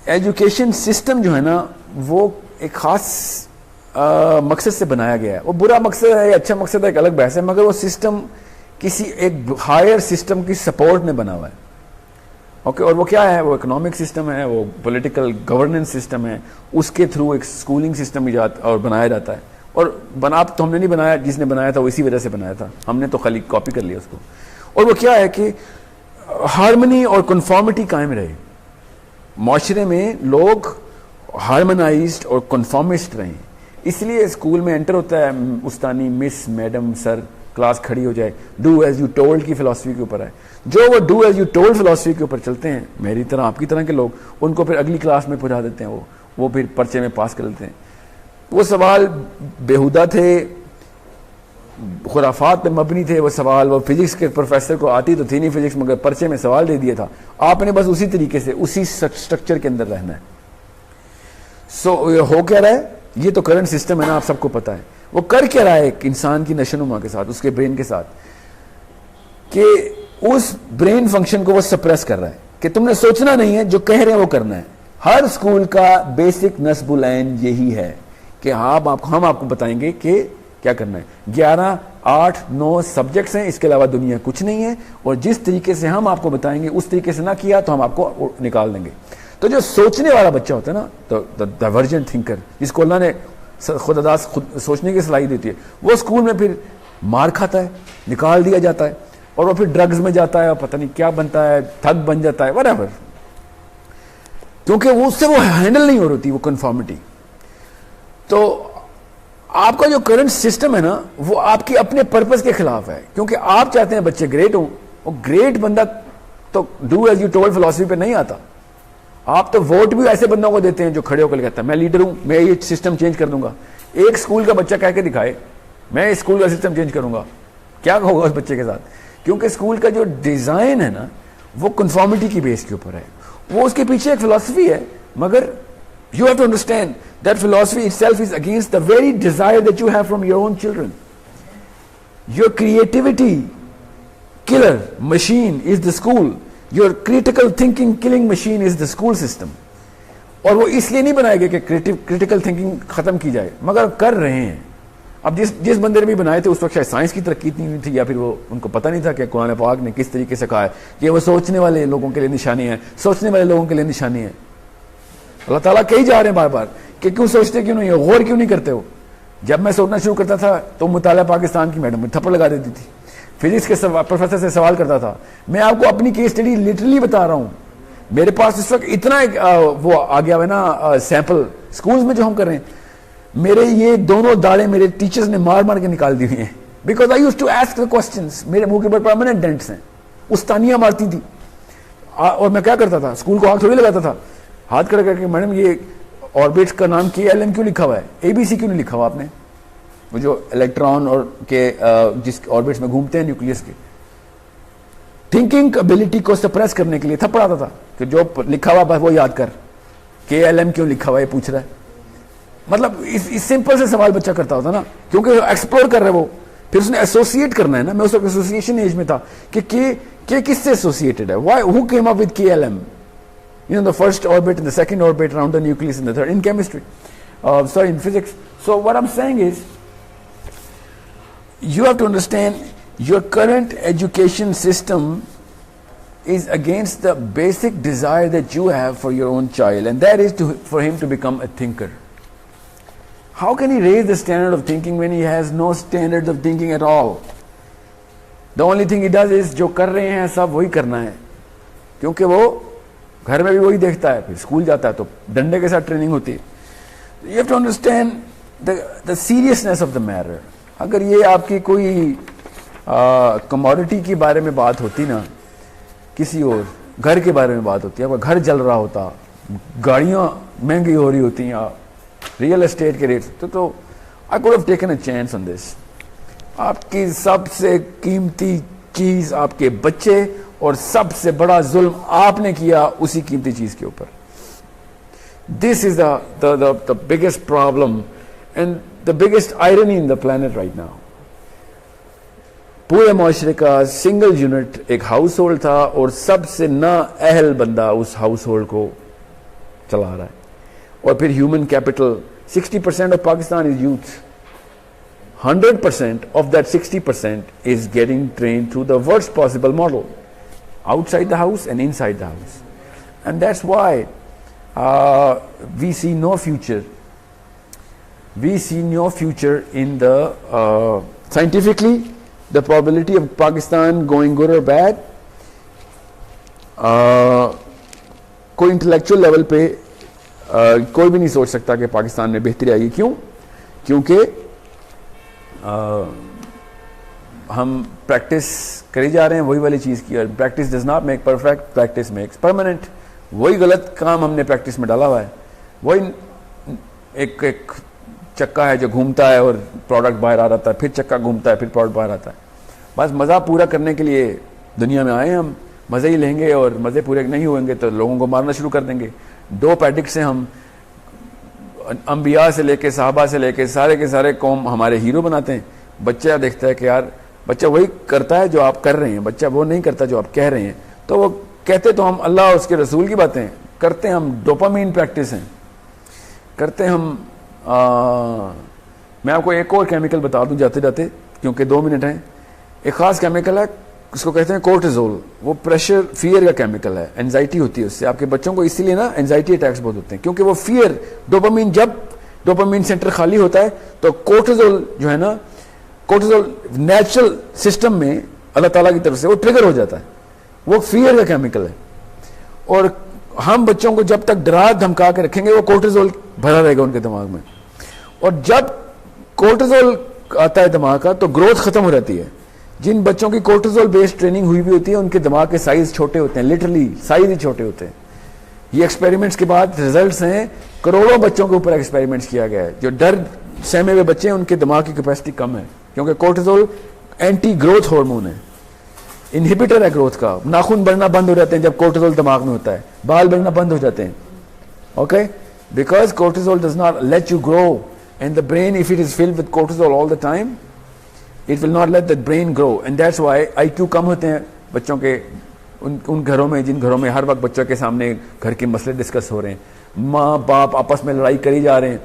एजुकेशन सिस्टम जो है ना वो एक खास मकसद से बनाया गया है। वो बुरा मकसद है या अच्छा मकसद है एक अलग बहस है, मगर वो सिस्टम किसी एक हायर सिस्टम की सपोर्ट में बना हुआ है, ओके। और वो क्या है? वो इकोनॉमिक सिस्टम है, वो पॉलिटिकल गवर्नेंस सिस्टम है, उसके थ्रू एक स्कूलिंग सिस्टम ईजाद और बनाया जाता है। और बना तो हमने नहीं बनाया, जिसने बनाया था वो इसी वजह से बनाया था, हमने तो खाली कॉपी कर लिया उसको। और वो क्या है कि हार्मनी और कन्फॉर्मिटी कायम रहे, माशरे में लोग हार्मोनाइज्ड और कन्फॉर्मिस्ट रहें। इसलिए स्कूल में एंटर होता है उस्तानी, मिस, मैडम, सर, क्लास खड़ी हो जाए, डू एज यू टोल्ड की फिलॉसफी के ऊपर है। जो वो do as you told philosophy के ऊपर चलते हैं, मेरी तरह आपकी तरह के लोग, उनको फिर अगली क्लास में पहुंचा देते हैं, वो फिर पर्चे में पास कर लेते हैं। वो सवाल बेहुदा थे, खुराफात पे मबनी थे वो सवाल। वो फिजिक्स के प्रोफेसर को आती तो थी नहीं फिजिक्स, मगर पर्चे में सवाल दे दिया था, आपने बस उसी तरीके से उसी स्ट्रक्चर के अंदर रहना है। सो हो क्या रहा है, ये तो करंट सिस्टम है ना, आप सबको पता है। वो कर क्या रहा है एक इंसान की नशोनुमा के साथ, उसके ब्रेन के साथ, कि उस ब्रेन फंक्शन को वो सप्रेस कर रहा है कि तुमने सोचना नहीं है, जो कह रहे हैं वो करना है। हर स्कूल का बेसिक नस्बुल ऐन यही है कि हम आपको बताएंगे कि क्या करना है। 11, 8, 9 सब्जेक्ट्स हैं, इसके अलावा दुनिया कुछ नहीं है, और जिस तरीके से हम आपको बताएंगे उस तरीके से ना किया तो हम आपको निकाल देंगे। तो जो सोचने वाला बच्चा होता है ना, तो डाइवर्जेंट थिंकर, जिसको अल्लाह ने खुद सोचने की सलाहियत देती है, वो स्कूल में फिर मार खाता है, निकाल दिया जाता है, और वो फिर ड्रग्स में जाता है, और पता नहीं क्या बनता है, थग बन जाता है, व्हाटएवर, क्योंकि वो उससे वो हैंडल नहीं हो रही वो कन्फॉर्मिटी। तो आपका जो करंट सिस्टम है ना, वो आपके अपने पर्पस के खिलाफ है, क्योंकि आप चाहते हैं बच्चे ग्रेट हो। और ग्रेट बंदा तो do as you told philosophy पे नहीं आता। आप तो वोट भी ऐसे बंदों को देते हैं जो खड़े होकर कहता है मैं लीडर हूं, मैं ये सिस्टम चेंज कर दूंगा। एक स्कूल का बच्चा कह के दिखाए मैं इस स्कूल का सिस्टम चेंज करूंगा, क्या होगा उस बच्चे के साथ? क्योंकि स्कूल का जो डिजाइन है ना, वो कन्फॉर्मिटी की बेस के ऊपर है। वो उसके पीछे एक फिलॉसफी है, मगर you have to understand that philosophy itself is against the very desire that you have from your own children. Your creativity killer machine is the school. Your critical thinking killing machine is the school system. और वो इसलिए नहीं बनाए गए कि critical thinking खत्म की जाए, मगर कर रहे हैं। अब जिस बंदे ने भी बनाए थे उस वक्त शायद साइंस की तरक्की इतनी नहीं थी, या फिर वो उनको पता नहीं था कि कुरान पाक ने किस तरीके से कहा है कि वो सोचने वाले लोगों के लिए निशानी है, सोचने वाले लोगों के लिए निशानी है। अल्लाह ताला कही जा रहे हैं बार बार कि क्यों सोचते क्यों नहीं हो, गौर क्यों नहीं करते हो। जब मैं सोचना शुरू करता था तो मुताला पाकिस्तान की मैडम थप्पड़ लगा देती थी, फिजिक्स के प्रोफेसर से सवाल करता था। मैं आपको अपनी केस स्टडी लिटरली बता रहा हूं, मेरे पास इस वक्त इतना वो आ गया है ना सैंपल स्कूल्स में जो हम कर रहे हैं। मेरे ये दोनों दाढ़े मेरे टीचर्स ने मार मार के निकाल दी हुई हैं, because I used to ask the questions. मेरे मुंह के ऊपर परमानेंट डेंट्स हैं, उस्तानियां मारती थी। और मैं क्या करता था, स्कूल को आग थोड़ी लगाता था, हाथ खड़ा करके मैडम ये ऑर्बिट का नाम KLM क्यों लिखा हुआ है, ABC क्यों नहीं लिखा हुआ आपने? वो जो इलेक्ट्रॉन और के जिस ऑर्बिट्स में घूमते हैं न्यूक्लियस के। थिंकिंग एबिलिटी को सप्रेस करने के लिए थप्पड़ आता था कि जो लिखा हुआ बस वो याद कर, KLM क्यों लिखा हुआ है पूछ रहा है। मतलब इस सिंपल से सवाल बच्चा करता होता ना, क्योंकि एक्सप्लोर कर रहा है वो, फिर उसने एसोसिएट करना है ना। मैं उस वक्त एसोसिएशन एज में था कि किससे एसोसिएटेड है, why, who came up with KLM, you know, the first orbit and the second orbit around the nucleus and the third in chemistry, in physics. So what I'm saying is, you have to understand your current education system is against the basic desire that you have for your own child, and that is for him to become a thinker. How can he raise the standard of thinking when he has no standards of thinking at all? The only thing he does is जो कर रहे हैं सब वही करना है, क्योंकि वो घर में भी वही देखता है, फिर स्कूल जाता है तो डंडे के साथ ट्रेनिंग होती है। You have to understand the seriousness of the matter. अगर ये आपकी कोई कमोडिटी के बारे में बात होती ना, किसी और घर के बारे में बात होती है, घर जल रहा होता, गाड़ियां महंगी हो रही होती या रियल एस्टेट के रेट, तो I could have taken a chance on this. आपकी सबसे कीमती चीज आपके बच्चे, और सबसे बड़ा जुल्म आपने किया उसी कीमती चीज के ऊपर। This is the biggest problem and the biggest irony in the planet right now. पूरे माशरे का सिंगल यूनिट एक हाउस होल्ड था, और सबसे ना अहल बंदा उस हाउस होल्ड को चला रहा है। और फिर human capital, 60% of Pakistan is youth, 100% of that 60% is getting trained through the worst possible model, outside the house and inside the house. And that's why we see no future. We see no future in the scientifically, the probability of Pakistan going good or bad, कोई intellectual level पे कोई भी नहीं सोच सकता कि पाकिस्तान में बेहतरी आएगी। क्यों? क्योंकि हम प्रैक्टिस करी जा रहे हैं वही वाली चीज़ की, और practice does not make perfect, practice makes permanent. वही गलत काम हमने प्रैक्टिस में डाला हुआ है, वही एक चक्का है जो घूमता है और प्रोडक्ट बाहर आ जाता है, फिर चक्का घूमता है, फिर प्रोडक्ट बाहर आता है। बस मज़ा पूरा करने के लिए दुनिया में आए, हम मज़े ही लेंगे, और मज़े पूरे नहीं होंगे तो लोगों को मारना शुरू कर देंगे। दो पैडिक्स से हम अंबिया से लेके साहबा से लेके सारे के सारे कौम हमारे हीरो बनाते हैं। बच्चा देखता है कि यार बच्चा वही करता है जो आप कर रहे हैं, बच्चा वो नहीं करता जो आप कह रहे हैं, तो वो कहते तो हम अल्लाह उसके रसूल की बातें करते हैं, हम डोपामीन प्रैक्टिस हैं करते हैं हम। मैं आपको एक और केमिकल बता दूं जाते जाते, क्योंकि 2 मिनट हैं। एक ख़ास केमिकल है, उसको कहते हैं कोर्टिजोल। वो प्रेशर फियर का केमिकल है, एंजाइटी होती है उससे। आपके बच्चों को इसीलिए ना एंजाइटी अटैक्स बहुत होते हैं, क्योंकि वो फियर डोपामीन, जब डोपामीन सेंटर खाली होता है तो कोर्टिजोल जो है ना, कोर्टिजोल नेचुरल सिस्टम में अल्लाह ताला की तरफ से वो ट्रिगर हो जाता है। वो फियर का केमिकल है, और हम बच्चों को जब तक डरा धमका के रखेंगे वो कोर्टिजोल भरा रहेगा उनके दिमाग में, और जब कोर्टिजोल आता है दिमाग का तो ग्रोथ खत्म हो जाती है। जिन बच्चों की कोर्टिजोल बेस्ड ट्रेनिंग हुई भी होती है उनके दिमाग के साइज छोटे होते हैं, लिटरली साइज ही छोटे होते हैं। ये एक्सपेरिमेंट्स के बाद रिजल्ट्स हैं, करोड़ों बच्चों के ऊपर एक्सपेरिमेंट्स किया गया है। जो डर सहमे हुए बच्चे हैं उनके दिमाग की कैपेसिटी कम है, क्योंकि कोर्टिजोल एंटी ग्रोथ हार्मोन है, इनहिबिटर है ग्रोथ का। नाखून बढ़ना बंद हो जाते हैं जब कोर्टिजोल दिमाग में होता है, बाल बढ़ना बंद हो जाते हैं, okay, because cortisol does not let you grow, and the brain if it is filled with cortisol all the time it will not let the brain grow, and that's why IQ कम होते हैं बच्चों के उन घरों में जिन घरों में हर वक्त बच्चों के सामने घर के मसले डिस्कस हो रहे हैं, माँ बाप आपस में लड़ाई करी जा रहे हैं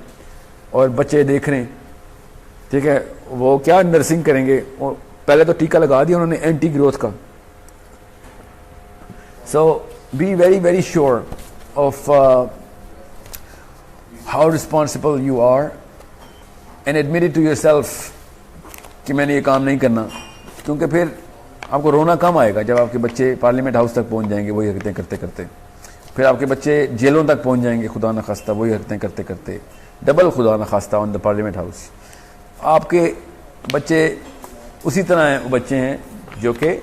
और बच्चे देख रहे हैं, ठीक है। वो क्या नर्सिंग करेंगे, और पहले तो टीका लगा दिया उन्होंने एंटी ग्रोथ का। So be very very sure of how responsible you are, and admit it to yourself कि मैंने ये काम नहीं करना, क्योंकि फिर आपको रोना कम आएगा जब आपके बच्चे पार्लियामेंट हाउस तक पहुंच जाएंगे वही हरकतें करते करते, फिर आपके बच्चे जेलों तक पहुंच जाएंगे खुदा न खास्ता वही हरकतें करते करते, डबल खुदा न खास्ता ऑन द पार्लियामेंट हाउस। आपके बच्चे उसी तरह हैं, बच्चे हैं जो कि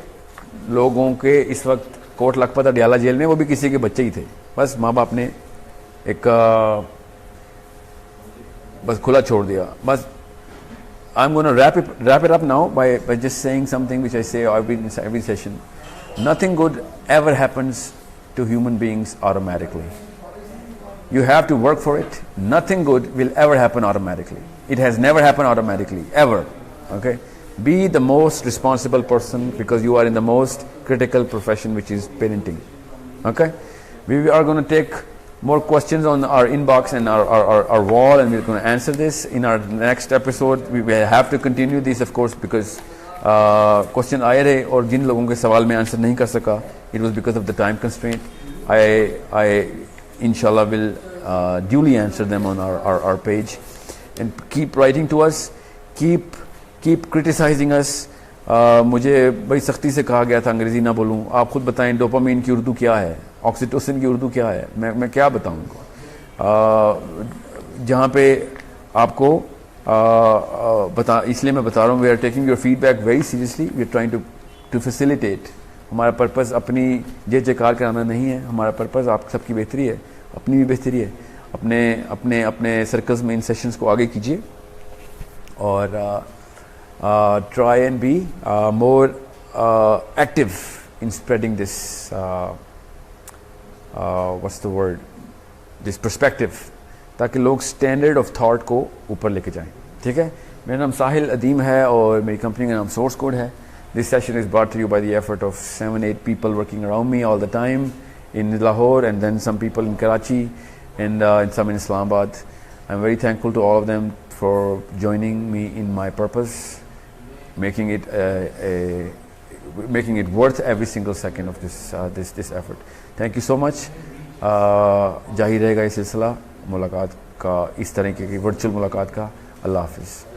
लोगों के इस वक्त कोट लखपत अडियाला जेल में, वो भी किसी के बच्चे ही थे, बस माँ बाप ने एक बस खुला छोड़ दिया। बस I'm going to wrap it up now by just saying something which I say every session. Nothing good ever happens to human beings automatically. You have to work for it. Nothing good will ever happen automatically. It has never happened automatically, ever. Okay? Be the most responsible person because you are in the most critical profession, which is parenting. Okay? We are going to take more questions on our inbox and our wall, and we're going to answer this in our next episode. We will have to continue this, of course, because question आए रहे और जिन लोगों के सवाल में answer नहीं कर सका, it was because of the time constraint. I inshallah will duly answer them on our page, and keep writing to us, keep criticizing us. मुझे बड़ी सख्ती से कहा गया था अंग्रेजी ना बोलूं, आप खुद बताएं डोपामीन की उर्दू क्या है, ऑक्सीटोसिन की उर्दू क्या है, मैं क्या बताऊं उनको। जहाँ पे आपको इसलिए मैं बता रहा हूँ, we are taking your feedback very seriously, we are trying to facilitate. हमारा पर्पज़ अपनी जय जयकार कराना नहीं है, हमारा पर्पज़ आप सबकी बेहतरी है, अपनी भी बेहतरी है। अपने सर्कल्स में इन सेशंस को आगे कीजिए, और try and be more active in spreading this what's the word, this perspective, ताकि लोग स्टैंडर्ड ऑफ थॉट को ऊपर लेके जाएं। ठीक है, मेरा नाम साहिल अदीम है और मेरी कंपनी का नाम सोर्स कोड है। This session is brought to you by the effort of 7-8 people working around me all the time in Lahore, and then some people in Karachi and some in Islamabad. I'm very thankful to all of them for joining me in my purpose, making it worth every single second of this effort. Thank you so much. जारी रहेगा ये सिलसिला मुलाकात का, इस तरह की virtual मुलाकात का। अल्लाह हाफिज़।